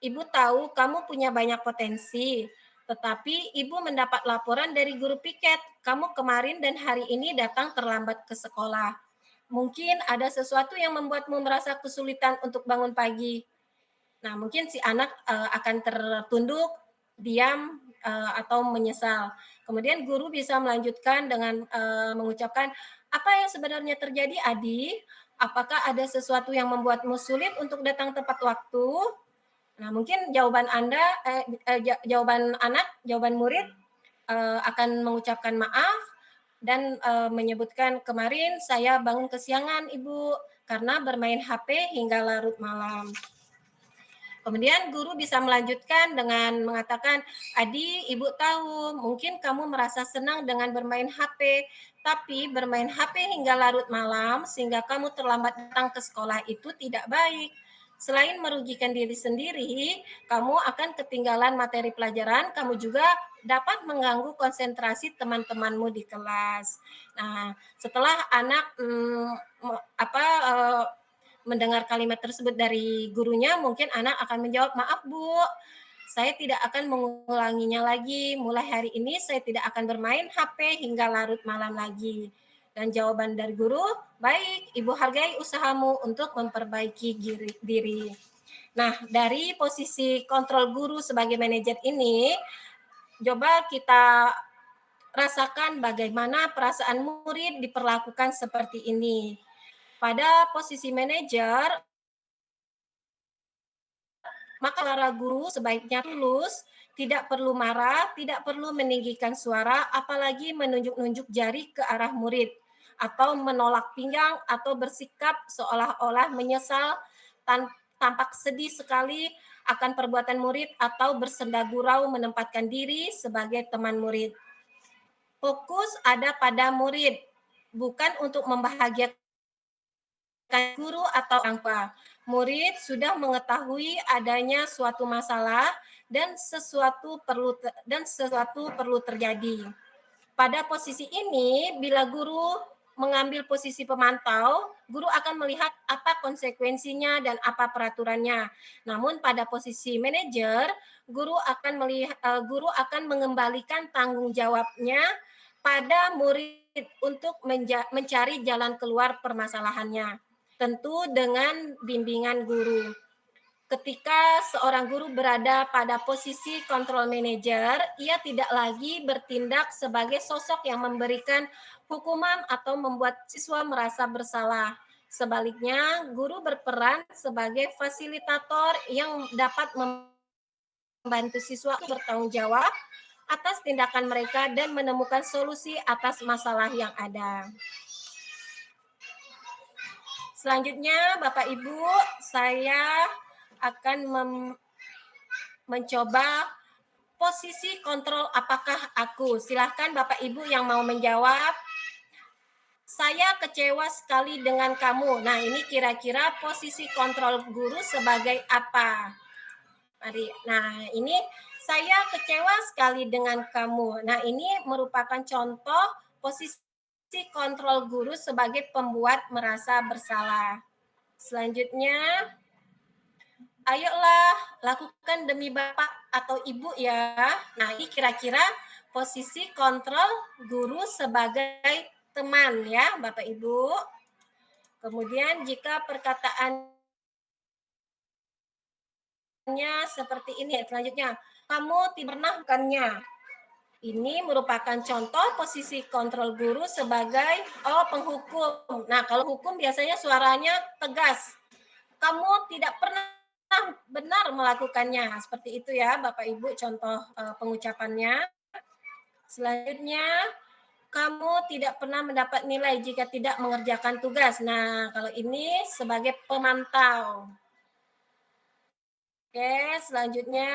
Ibu tahu kamu punya banyak potensi, tetapi ibu mendapat laporan dari guru piket. Kamu kemarin dan hari ini datang terlambat ke sekolah. Mungkin ada sesuatu yang membuatmu merasa kesulitan untuk bangun pagi. Nah, mungkin si anak akan tertunduk, diam, atau menyesal. Kemudian guru bisa melanjutkan dengan mengucapkan, apa yang sebenarnya terjadi, Adi? Apakah ada sesuatu yang membuatmu sulit untuk datang tepat waktu? Nah, mungkin jawaban jawaban murid akan mengucapkan maaf dan menyebutkan kemarin saya bangun kesiangan, Ibu, karena bermain HP hingga larut malam. Kemudian guru bisa melanjutkan dengan mengatakan, Adi, ibu tahu mungkin kamu merasa senang dengan bermain HP, tapi bermain HP hingga larut malam sehingga kamu terlambat datang ke sekolah itu tidak baik. Selain merugikan diri sendiri, kamu akan ketinggalan materi pelajaran, kamu juga dapat mengganggu konsentrasi teman-temanmu di kelas. Nah, setelah anak mendengar kalimat tersebut dari gurunya, mungkin anak akan menjawab, maaf Bu, saya tidak akan mengulanginya lagi. Mulai hari ini saya tidak akan bermain HP hingga larut malam lagi. Dan jawaban dari guru, baik, Ibu hargai usahamu untuk memperbaiki diri. Nah, dari posisi kontrol guru sebagai manajer ini, coba kita rasakan bagaimana perasaan murid diperlakukan seperti ini. Pada posisi manajer, maka para guru sebaiknya tulus, tidak perlu marah, tidak perlu meninggikan suara, apalagi menunjuk-nunjuk jari ke arah murid, atau menolak pinggang, atau bersikap seolah-olah menyesal, tampak sedih sekali akan perbuatan murid, atau bersenda gurau menempatkan diri sebagai teman murid. Fokus ada pada murid, bukan untuk membahagiakan guru atau orang tua. Murid sudah mengetahui adanya suatu masalah dan sesuatu perlu terjadi. Pada posisi ini, bila guru mengambil posisi pemantau, guru akan melihat apa konsekuensinya dan apa peraturannya. Namun pada posisi manajer, guru akan mengembalikan tanggung jawabnya pada murid untuk mencari jalan keluar permasalahannya. Tentu dengan bimbingan guru. Ketika seorang guru berada pada posisi kontrol manajer, ia tidak lagi bertindak sebagai sosok yang memberikan hukuman atau membuat siswa merasa bersalah. Sebaliknya, guru berperan sebagai fasilitator yang dapat membantu siswa bertanggung jawab atas tindakan mereka dan menemukan solusi atas masalah yang ada. Selanjutnya, Bapak Ibu, saya akan mencoba posisi kontrol apakah aku. Silahkan Bapak Ibu yang mau menjawab. Saya kecewa sekali dengan kamu. Nah, ini kira-kira posisi kontrol guru sebagai apa? Mari. Nah, ini saya kecewa sekali dengan kamu. Nah, ini merupakan contoh posisi kontrol guru sebagai pembuat merasa bersalah. Selanjutnya, ayolah lakukan demi Bapak atau Ibu ya. Nah, ini kira-kira posisi kontrol guru sebagai teman ya Bapak Ibu. Kemudian jika perkataannya seperti ini selanjutnya, kamu tidak pernah melakukannya. Ini merupakan contoh posisi kontrol guru sebagai penghukum. Nah, kalau hukum biasanya suaranya tegas. Kamu tidak pernah benar melakukannya. Seperti itu ya, Bapak Ibu, contoh pengucapannya. Selanjutnya, kamu tidak pernah mendapat nilai jika tidak mengerjakan tugas. Nah, kalau ini sebagai pemantau. Oke, selanjutnya.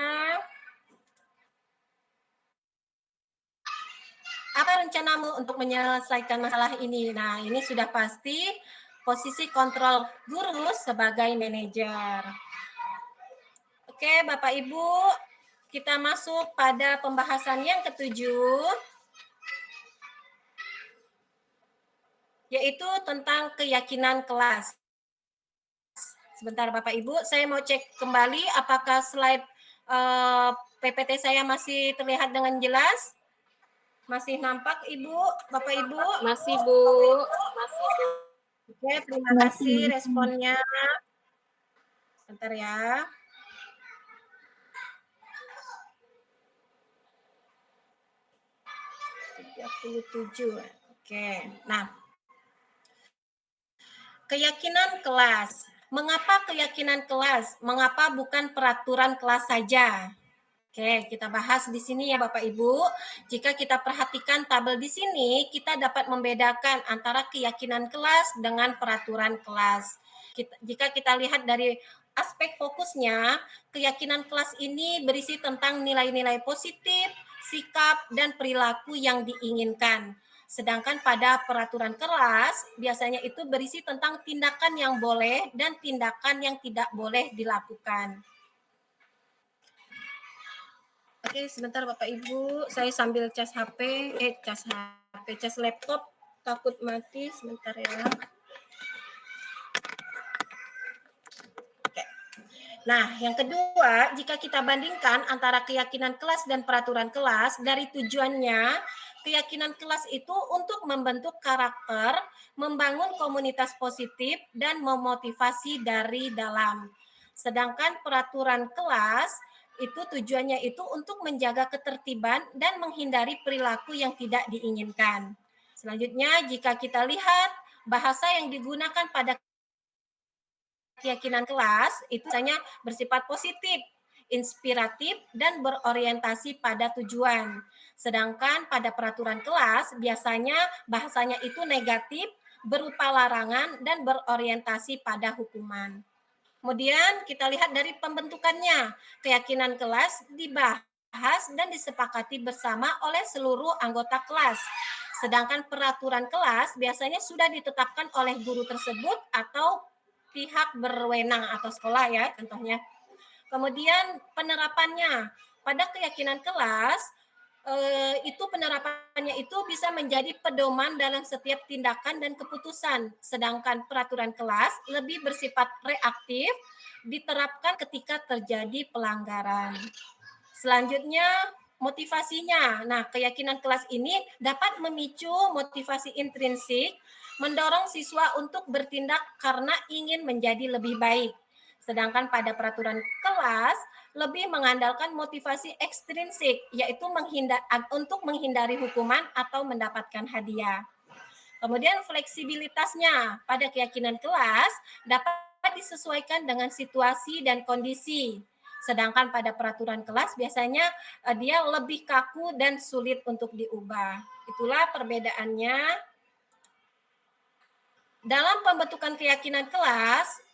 Apa rencanamu untuk menyelesaikan masalah ini? Nah, ini sudah pasti posisi kontrol guru sebagai manajer. Oke, Bapak Ibu, kita masuk pada pembahasan yang ketujuh, yaitu tentang keyakinan kelas. Sebentar Bapak Ibu, saya mau cek kembali apakah slide PPT saya masih terlihat dengan jelas? Masih nampak Ibu, Bapak Ibu? Masih Bu. Oke, terima kasih responnya. Sebentar ya. Oke, nah. Keyakinan kelas. Mengapa keyakinan kelas? Mengapa bukan peraturan kelas saja? Oke, kita bahas di sini ya Bapak Ibu. Jika kita perhatikan tabel di sini, kita dapat membedakan antara keyakinan kelas dengan peraturan kelas. Jika kita lihat dari aspek fokusnya, keyakinan kelas ini berisi tentang nilai-nilai positif, sikap, dan perilaku yang diinginkan. Sedangkan pada peraturan kelas, biasanya itu berisi tentang tindakan yang boleh dan tindakan yang tidak boleh dilakukan. Oke, sebentar Bapak Ibu, saya sambil cas laptop, takut mati, sebentar ya. Oke. Nah, yang kedua, jika kita bandingkan antara keyakinan kelas dan peraturan kelas, dari tujuannya, keyakinan kelas itu untuk membentuk karakter, membangun komunitas positif, dan memotivasi dari dalam. Sedangkan peraturan kelas itu tujuannya itu untuk menjaga ketertiban dan menghindari perilaku yang tidak diinginkan. Selanjutnya, jika kita lihat bahasa yang digunakan pada keyakinan kelas itu hanya bersifat positif, inspiratif, dan berorientasi pada tujuan. Sedangkan pada peraturan kelas biasanya bahasanya itu negatif, berupa larangan, dan berorientasi pada hukuman. Kemudian kita lihat dari pembentukannya. Keyakinan kelas dibahas dan disepakati bersama oleh seluruh anggota kelas. Sedangkan peraturan kelas biasanya sudah ditetapkan oleh guru tersebut atau pihak berwenang atau sekolah ya contohnya. Kemudian penerapannya. Pada keyakinan kelas, itu penerapannya itu bisa menjadi pedoman dalam setiap tindakan dan keputusan. Sedangkan peraturan kelas lebih bersifat reaktif, diterapkan ketika terjadi pelanggaran. Selanjutnya, motivasinya. Nah, keyakinan kelas ini dapat memicu motivasi intrinsik, mendorong siswa untuk bertindak karena ingin menjadi lebih baik. Sedangkan pada peraturan kelas lebih mengandalkan motivasi ekstrinsik, yaitu untuk menghindari hukuman atau mendapatkan hadiah. Kemudian fleksibilitasnya pada keyakinan kelas dapat disesuaikan dengan situasi dan kondisi. Sedangkan pada peraturan kelas biasanya dia lebih kaku dan sulit untuk diubah. Itulah perbedaannya. Dalam pembentukan keyakinan kelas,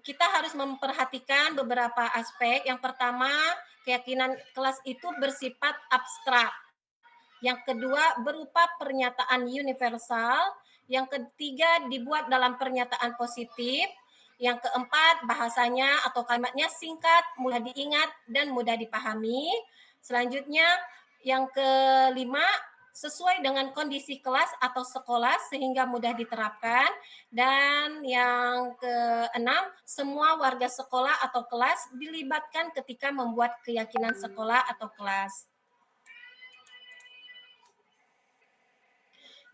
kita harus memperhatikan beberapa aspek. Yang pertama, keyakinan kelas itu bersifat abstrak. Yang kedua, berupa pernyataan universal. Yang ketiga, dibuat dalam pernyataan positif. Yang keempat, bahasanya atau kalimatnya singkat, mudah diingat, dan mudah dipahami. Selanjutnya, yang kelima, sesuai dengan kondisi kelas atau sekolah sehingga mudah diterapkan. Dan yang keenam, semua warga sekolah atau kelas dilibatkan ketika membuat keyakinan sekolah atau kelas.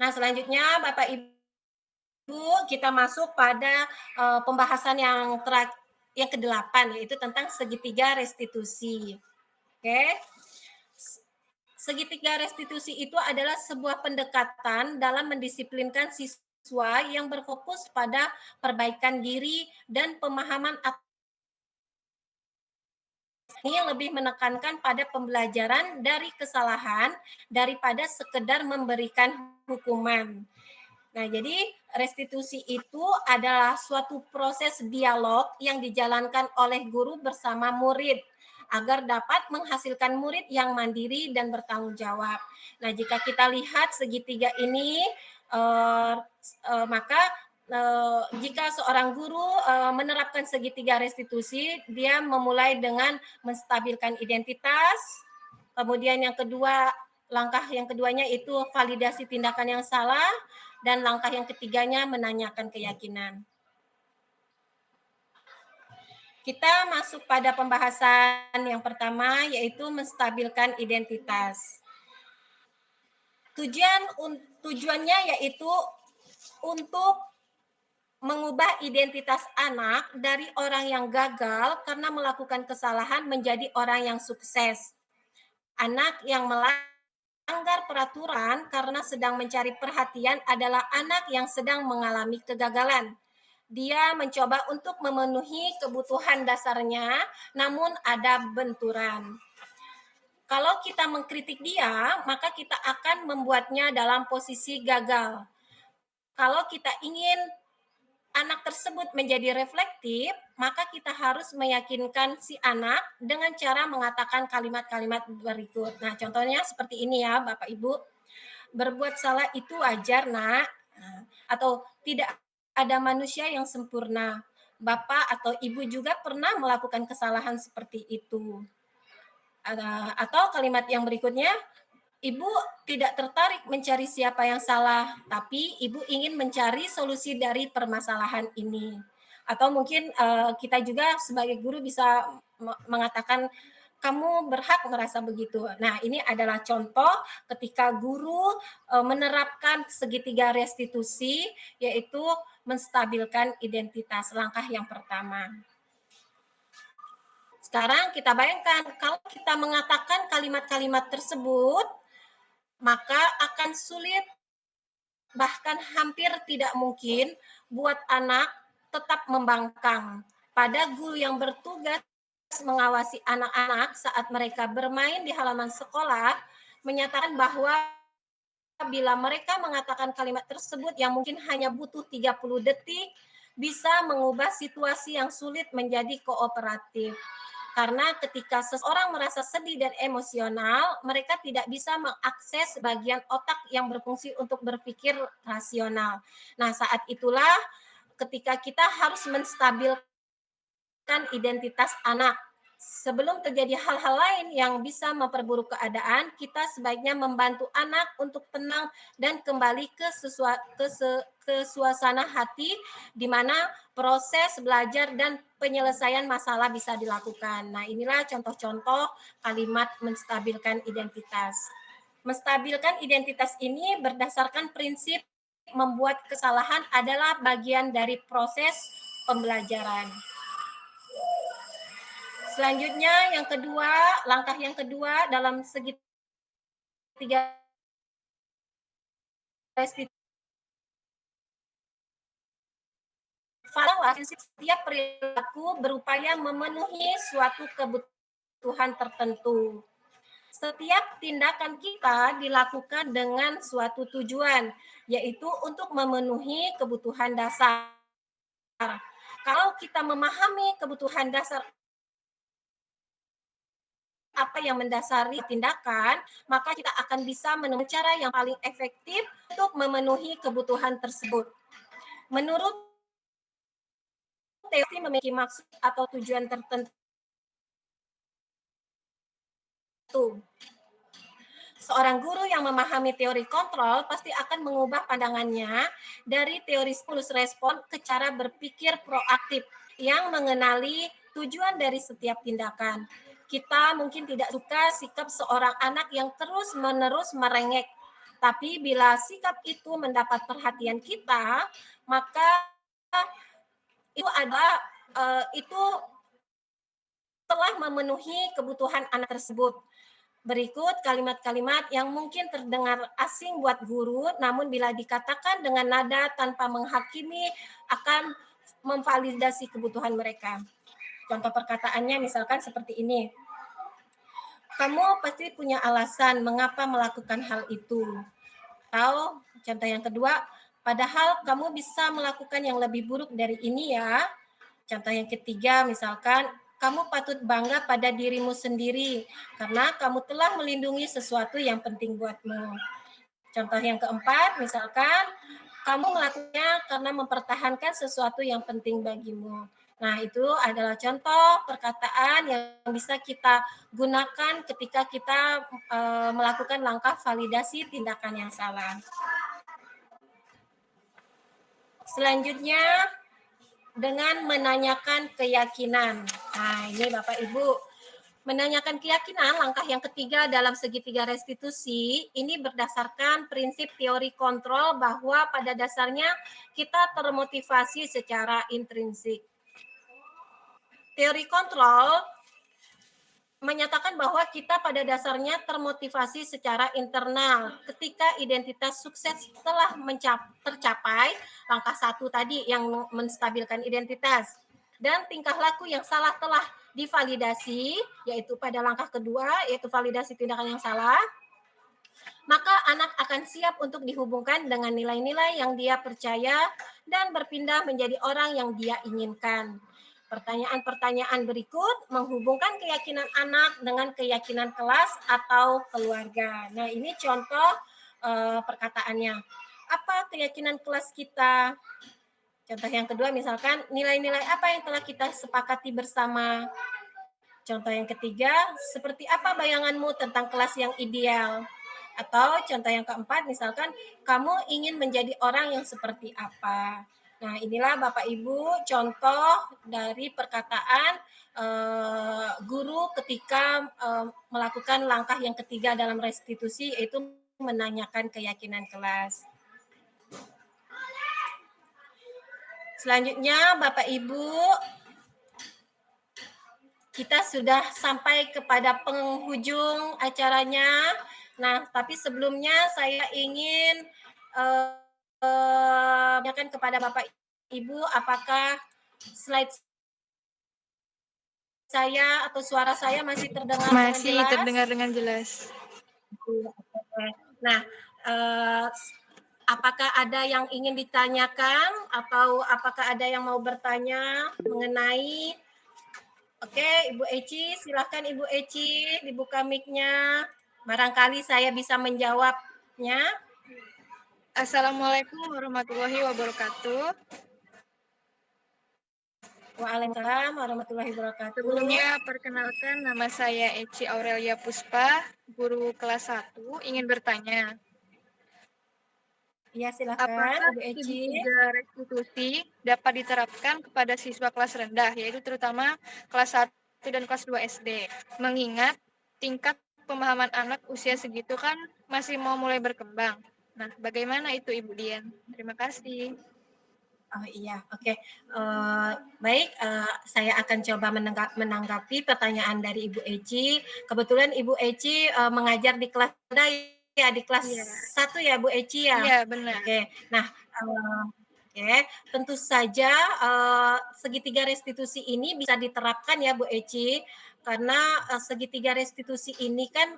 Nah, selanjutnya Bapak Ibu, kita masuk pada pembahasan yang ke-8, yaitu tentang segitiga restitusi. Oke. Segitiga restitusi itu adalah sebuah pendekatan dalam mendisiplinkan siswa yang berfokus pada perbaikan diri dan pemahaman. Ini lebih menekankan pada pembelajaran dari kesalahan daripada sekedar memberikan hukuman. Nah, jadi restitusi itu adalah suatu proses dialog yang dijalankan oleh guru bersama murid agar dapat menghasilkan murid yang mandiri dan bertanggung jawab. Nah, jika kita lihat segitiga ini, maka jika seorang guru menerapkan segitiga restitusi, dia memulai dengan menstabilkan identitas, kemudian langkah yang keduanya itu validasi tindakan yang salah, dan langkah yang ketiganya menanyakan keyakinan. Kita masuk pada pembahasan yang pertama, yaitu menstabilkan identitas. Tujuannya yaitu untuk mengubah identitas anak dari orang yang gagal karena melakukan kesalahan menjadi orang yang sukses. Anak yang melanggar peraturan karena sedang mencari perhatian adalah anak yang sedang mengalami kegagalan. Dia mencoba untuk memenuhi kebutuhan dasarnya, namun ada benturan. Kalau kita mengkritik dia, maka kita akan membuatnya dalam posisi gagal. Kalau kita ingin anak tersebut menjadi reflektif, maka kita harus meyakinkan si anak dengan cara mengatakan kalimat-kalimat berikut. Nah, contohnya seperti ini ya, Bapak Ibu. Berbuat salah itu wajar, Nak. Atau tidak ada manusia yang sempurna. Bapak atau Ibu juga pernah melakukan kesalahan seperti itu. Atau kalimat yang berikutnya, Ibu tidak tertarik mencari siapa yang salah, tapi Ibu ingin mencari solusi dari permasalahan ini. Atau mungkin kita juga sebagai guru bisa mengatakan, kamu berhak merasa begitu. Nah, ini adalah contoh ketika guru menerapkan segitiga restitusi, yaitu menstabilkan identitas, langkah yang pertama. Sekarang kita bayangkan, kalau kita mengatakan kalimat-kalimat tersebut, maka akan sulit, bahkan hampir tidak mungkin buat anak tetap membangkang. Pada guru yang bertugas mengawasi anak-anak saat mereka bermain di halaman sekolah, menyatakan bahwa bila mereka mengatakan kalimat tersebut yang mungkin hanya butuh 30 detik, bisa mengubah situasi yang sulit menjadi kooperatif. Karena ketika seseorang merasa sedih dan emosional, mereka tidak bisa mengakses bagian otak yang berfungsi untuk berpikir rasional. Nah, saat itulah ketika kita harus menstabilkan identitas anak. Sebelum terjadi hal-hal lain yang bisa memperburuk keadaan, kita sebaiknya membantu anak untuk tenang dan kembali ke suasana hati di mana proses belajar dan penyelesaian masalah bisa dilakukan. Nah, inilah contoh-contoh kalimat menstabilkan identitas. Menstabilkan identitas ini berdasarkan prinsip membuat kesalahan adalah bagian dari proses pembelajaran. Selanjutnya yang kedua, langkah yang kedua dalam segitiga restitusi, setiap perilaku berupaya memenuhi suatu kebutuhan tertentu. Setiap tindakan kita dilakukan dengan suatu tujuan, yaitu untuk memenuhi kebutuhan dasar. Kalau kita memahami kebutuhan dasar apa yang mendasari tindakan, maka kita akan bisa menemukan cara yang paling efektif untuk memenuhi kebutuhan tersebut. Menurut teori memiliki maksud atau tujuan tertentu. Seorang guru yang memahami teori kontrol pasti akan mengubah pandangannya dari teori stimulus respon ke cara berpikir proaktif yang mengenali tujuan dari setiap tindakan. Kita mungkin tidak suka sikap seorang anak yang terus-menerus merengek, Tapi bila sikap itu mendapat perhatian kita, maka itu adalah itu telah memenuhi kebutuhan anak tersebut. Berikut kalimat-kalimat yang mungkin terdengar asing buat guru, namun bila dikatakan dengan nada tanpa menghakimi akan memvalidasi kebutuhan mereka. Contoh perkataannya misalkan seperti ini. Kamu pasti punya alasan mengapa melakukan hal itu. Atau contoh yang kedua, padahal kamu bisa melakukan yang lebih buruk dari ini ya. Contoh yang ketiga misalkan, kamu patut bangga pada dirimu sendiri karena kamu telah melindungi sesuatu yang penting buatmu. Contoh yang keempat, misalkan kamu melakukannya karena mempertahankan sesuatu yang penting bagimu. Nah, itu adalah contoh perkataan yang bisa kita gunakan ketika kita melakukan langkah validasi tindakan yang salah. Selanjutnya, dengan menanyakan keyakinan. Nah, ini Bapak Ibu, menanyakan keyakinan langkah yang ketiga dalam segitiga restitusi ini berdasarkan prinsip teori kontrol bahwa pada dasarnya kita termotivasi secara intrinsik. Teori kontrol menyatakan bahwa kita pada dasarnya termotivasi secara internal ketika identitas sukses telah tercapai, langkah 1 tadi yang menstabilkan identitas, dan tingkah laku yang salah telah divalidasi, yaitu pada langkah kedua, yaitu validasi tindakan yang salah, maka anak akan siap untuk dihubungkan dengan nilai-nilai yang dia percaya dan berpindah menjadi orang yang dia inginkan. Pertanyaan-pertanyaan berikut menghubungkan keyakinan anak dengan keyakinan kelas atau keluarga. Nah, ini contoh perkataannya. Apa keyakinan kelas kita? Contoh yang kedua misalkan, nilai-nilai apa yang telah kita sepakati bersama? Contoh yang ketiga, seperti apa bayanganmu tentang kelas yang ideal? Atau contoh yang keempat misalkan, kamu ingin menjadi orang yang seperti apa? Nah, inilah Bapak Ibu contoh dari perkataan guru ketika melakukan langkah yang ketiga dalam restitusi, yaitu menanyakan keyakinan kelas. Selanjutnya Bapak Ibu, kita sudah sampai kepada penghujung acaranya. Nah, tapi sebelumnya saya ingin tanyakan kepada Bapak Ibu, apakah slide saya atau suara saya masih terdengar dengan jelas? Masih terdengar dengan jelas. Nah, apakah ada yang ingin ditanyakan atau apakah ada yang mau bertanya mengenai? Oke, Ibu Eci, silakan Ibu Eci dibuka mic-nya. Barangkali saya bisa menjawabnya. Assalamualaikum warahmatullahi wabarakatuh. Waalaikumsalam warahmatullahi wabarakatuh. Sebelumnya perkenalkan, nama saya Eci Aurelia Puspa, guru kelas 1, ingin bertanya. Ya, silakan Apakah Ibu Eci. segitiga restitusi dapat diterapkan kepada siswa kelas rendah, yaitu terutama kelas 1 dan kelas 2 SD, mengingat tingkat pemahaman anak usia segitu kan masih mau mulai berkembang. Nah, bagaimana itu Ibu Dian? Terima kasih. Oh iya, oke. Baik, saya akan coba menanggapi pertanyaan dari Ibu Eci. Kebetulan Ibu Eci mengajar di kelas rendah ya, di kelas 1 ya Bu Eci ya? Iya, benar. Oke, nah tentu saja segitiga restitusi ini bisa diterapkan ya Bu Eci, karena segitiga restitusi ini kan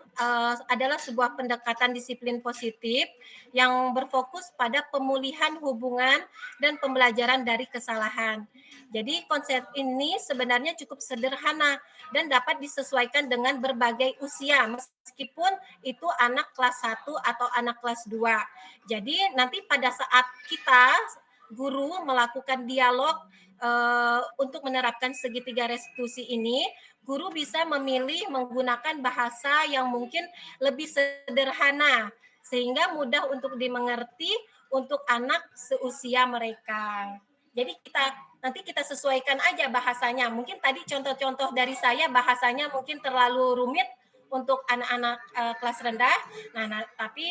adalah sebuah pendekatan disiplin positif yang berfokus pada pemulihan hubungan dan pembelajaran dari kesalahan. Jadi konsep ini sebenarnya cukup sederhana dan dapat disesuaikan dengan berbagai usia, meskipun itu anak kelas 1 atau anak kelas 2. Jadi nanti pada saat kita guru melakukan dialog untuk menerapkan segitiga restitusi ini, guru bisa memilih menggunakan bahasa yang mungkin lebih sederhana sehingga mudah untuk dimengerti untuk anak seusia mereka. Jadi nanti kita sesuaikan aja bahasanya. Mungkin tadi contoh-contoh dari saya bahasanya mungkin terlalu rumit untuk anak-anak kelas rendah. Tapi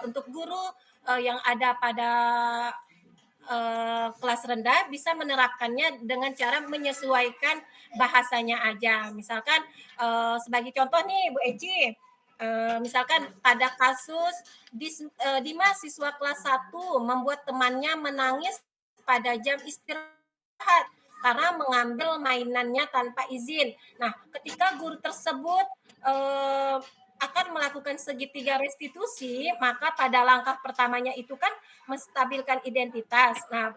untuk guru yang ada pada kelas rendah bisa menerapkannya dengan cara menyesuaikan bahasanya aja. Misalkan sebagai contoh nih Bu Eci, misalkan pada kasus Dimas siswa kelas 1 membuat temannya menangis pada jam istirahat karena mengambil mainannya tanpa izin. Nah, ketika guru tersebut akan melakukan segitiga restitusi, maka pada langkah pertamanya itu kan menstabilkan identitas. Nah,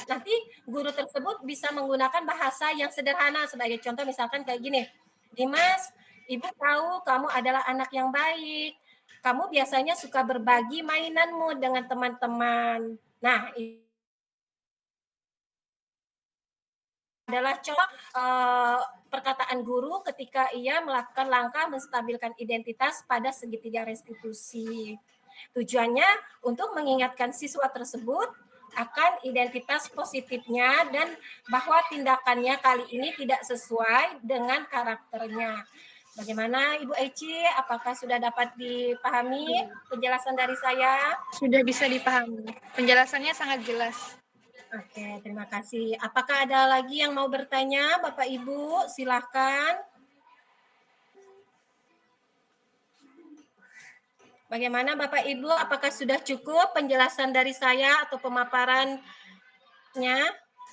nanti guru tersebut bisa menggunakan bahasa yang sederhana sebagai contoh misalkan kayak gini, Dimas, Ibu tahu kamu adalah anak yang baik. Kamu biasanya suka berbagi mainanmu dengan teman-teman. Nah, adalah contoh perkataan guru ketika ia melakukan langkah menstabilkan identitas pada segitiga restitusi. Tujuannya untuk mengingatkan siswa tersebut akan identitas positifnya dan bahwa tindakannya kali ini tidak sesuai dengan karakternya. Bagaimana Ibu Eci? Apakah sudah dapat dipahami penjelasan dari saya? Sudah bisa dipahami. Penjelasannya sangat jelas. Oke, terima kasih. Apakah ada lagi yang mau bertanya, Bapak Ibu? Silahkan. Bagaimana Bapak Ibu? Apakah sudah cukup penjelasan dari saya atau pemaparannya?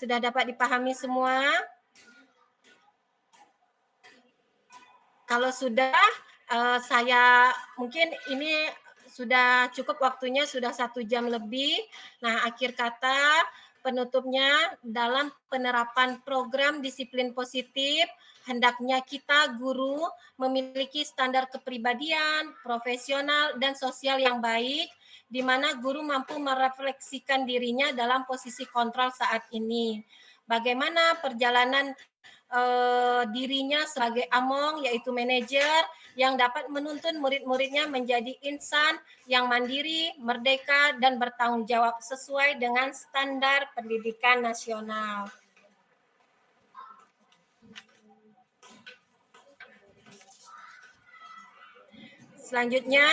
Sudah dapat dipahami semua? Kalau sudah, saya mungkin ini sudah cukup waktunya, sudah 1 jam lebih. Nah, akhir kata penutupnya dalam penerapan program disiplin positif, hendaknya kita guru memiliki standar kepribadian, profesional, dan sosial yang baik, di mana guru mampu merefleksikan dirinya dalam posisi kontrol saat ini. Bagaimana perjalanan dirinya sebagai among, yaitu manajer, yang dapat menuntun murid-muridnya menjadi insan yang mandiri, merdeka, dan bertanggung jawab sesuai dengan standar pendidikan nasional. Selanjutnya,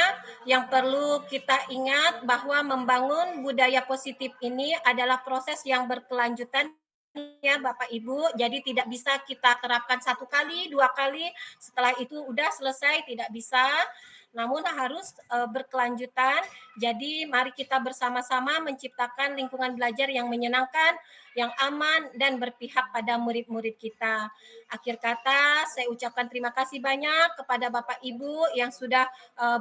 yang perlu kita ingat bahwa membangun budaya positif ini adalah proses yang berkelanjutan ya Bapak Ibu, jadi tidak bisa kita terapkan 1 kali, 2 kali, setelah itu udah selesai, tidak bisa, namun harus berkelanjutan. Jadi mari kita bersama-sama menciptakan lingkungan belajar yang menyenangkan, yang aman, dan berpihak pada murid-murid kita. Akhir kata, saya ucapkan terima kasih banyak kepada Bapak Ibu yang sudah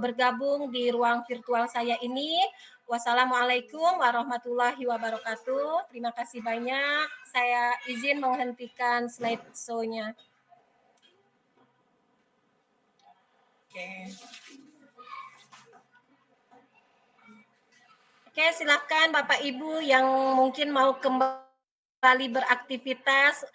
bergabung di ruang virtual saya ini. Wassalamualaikum warahmatullahi wabarakatuh. Terima kasih banyak. Saya izin menghentikan slideshow-nya. Oke, silakan Bapak Ibu yang mungkin mau kembali beraktivitas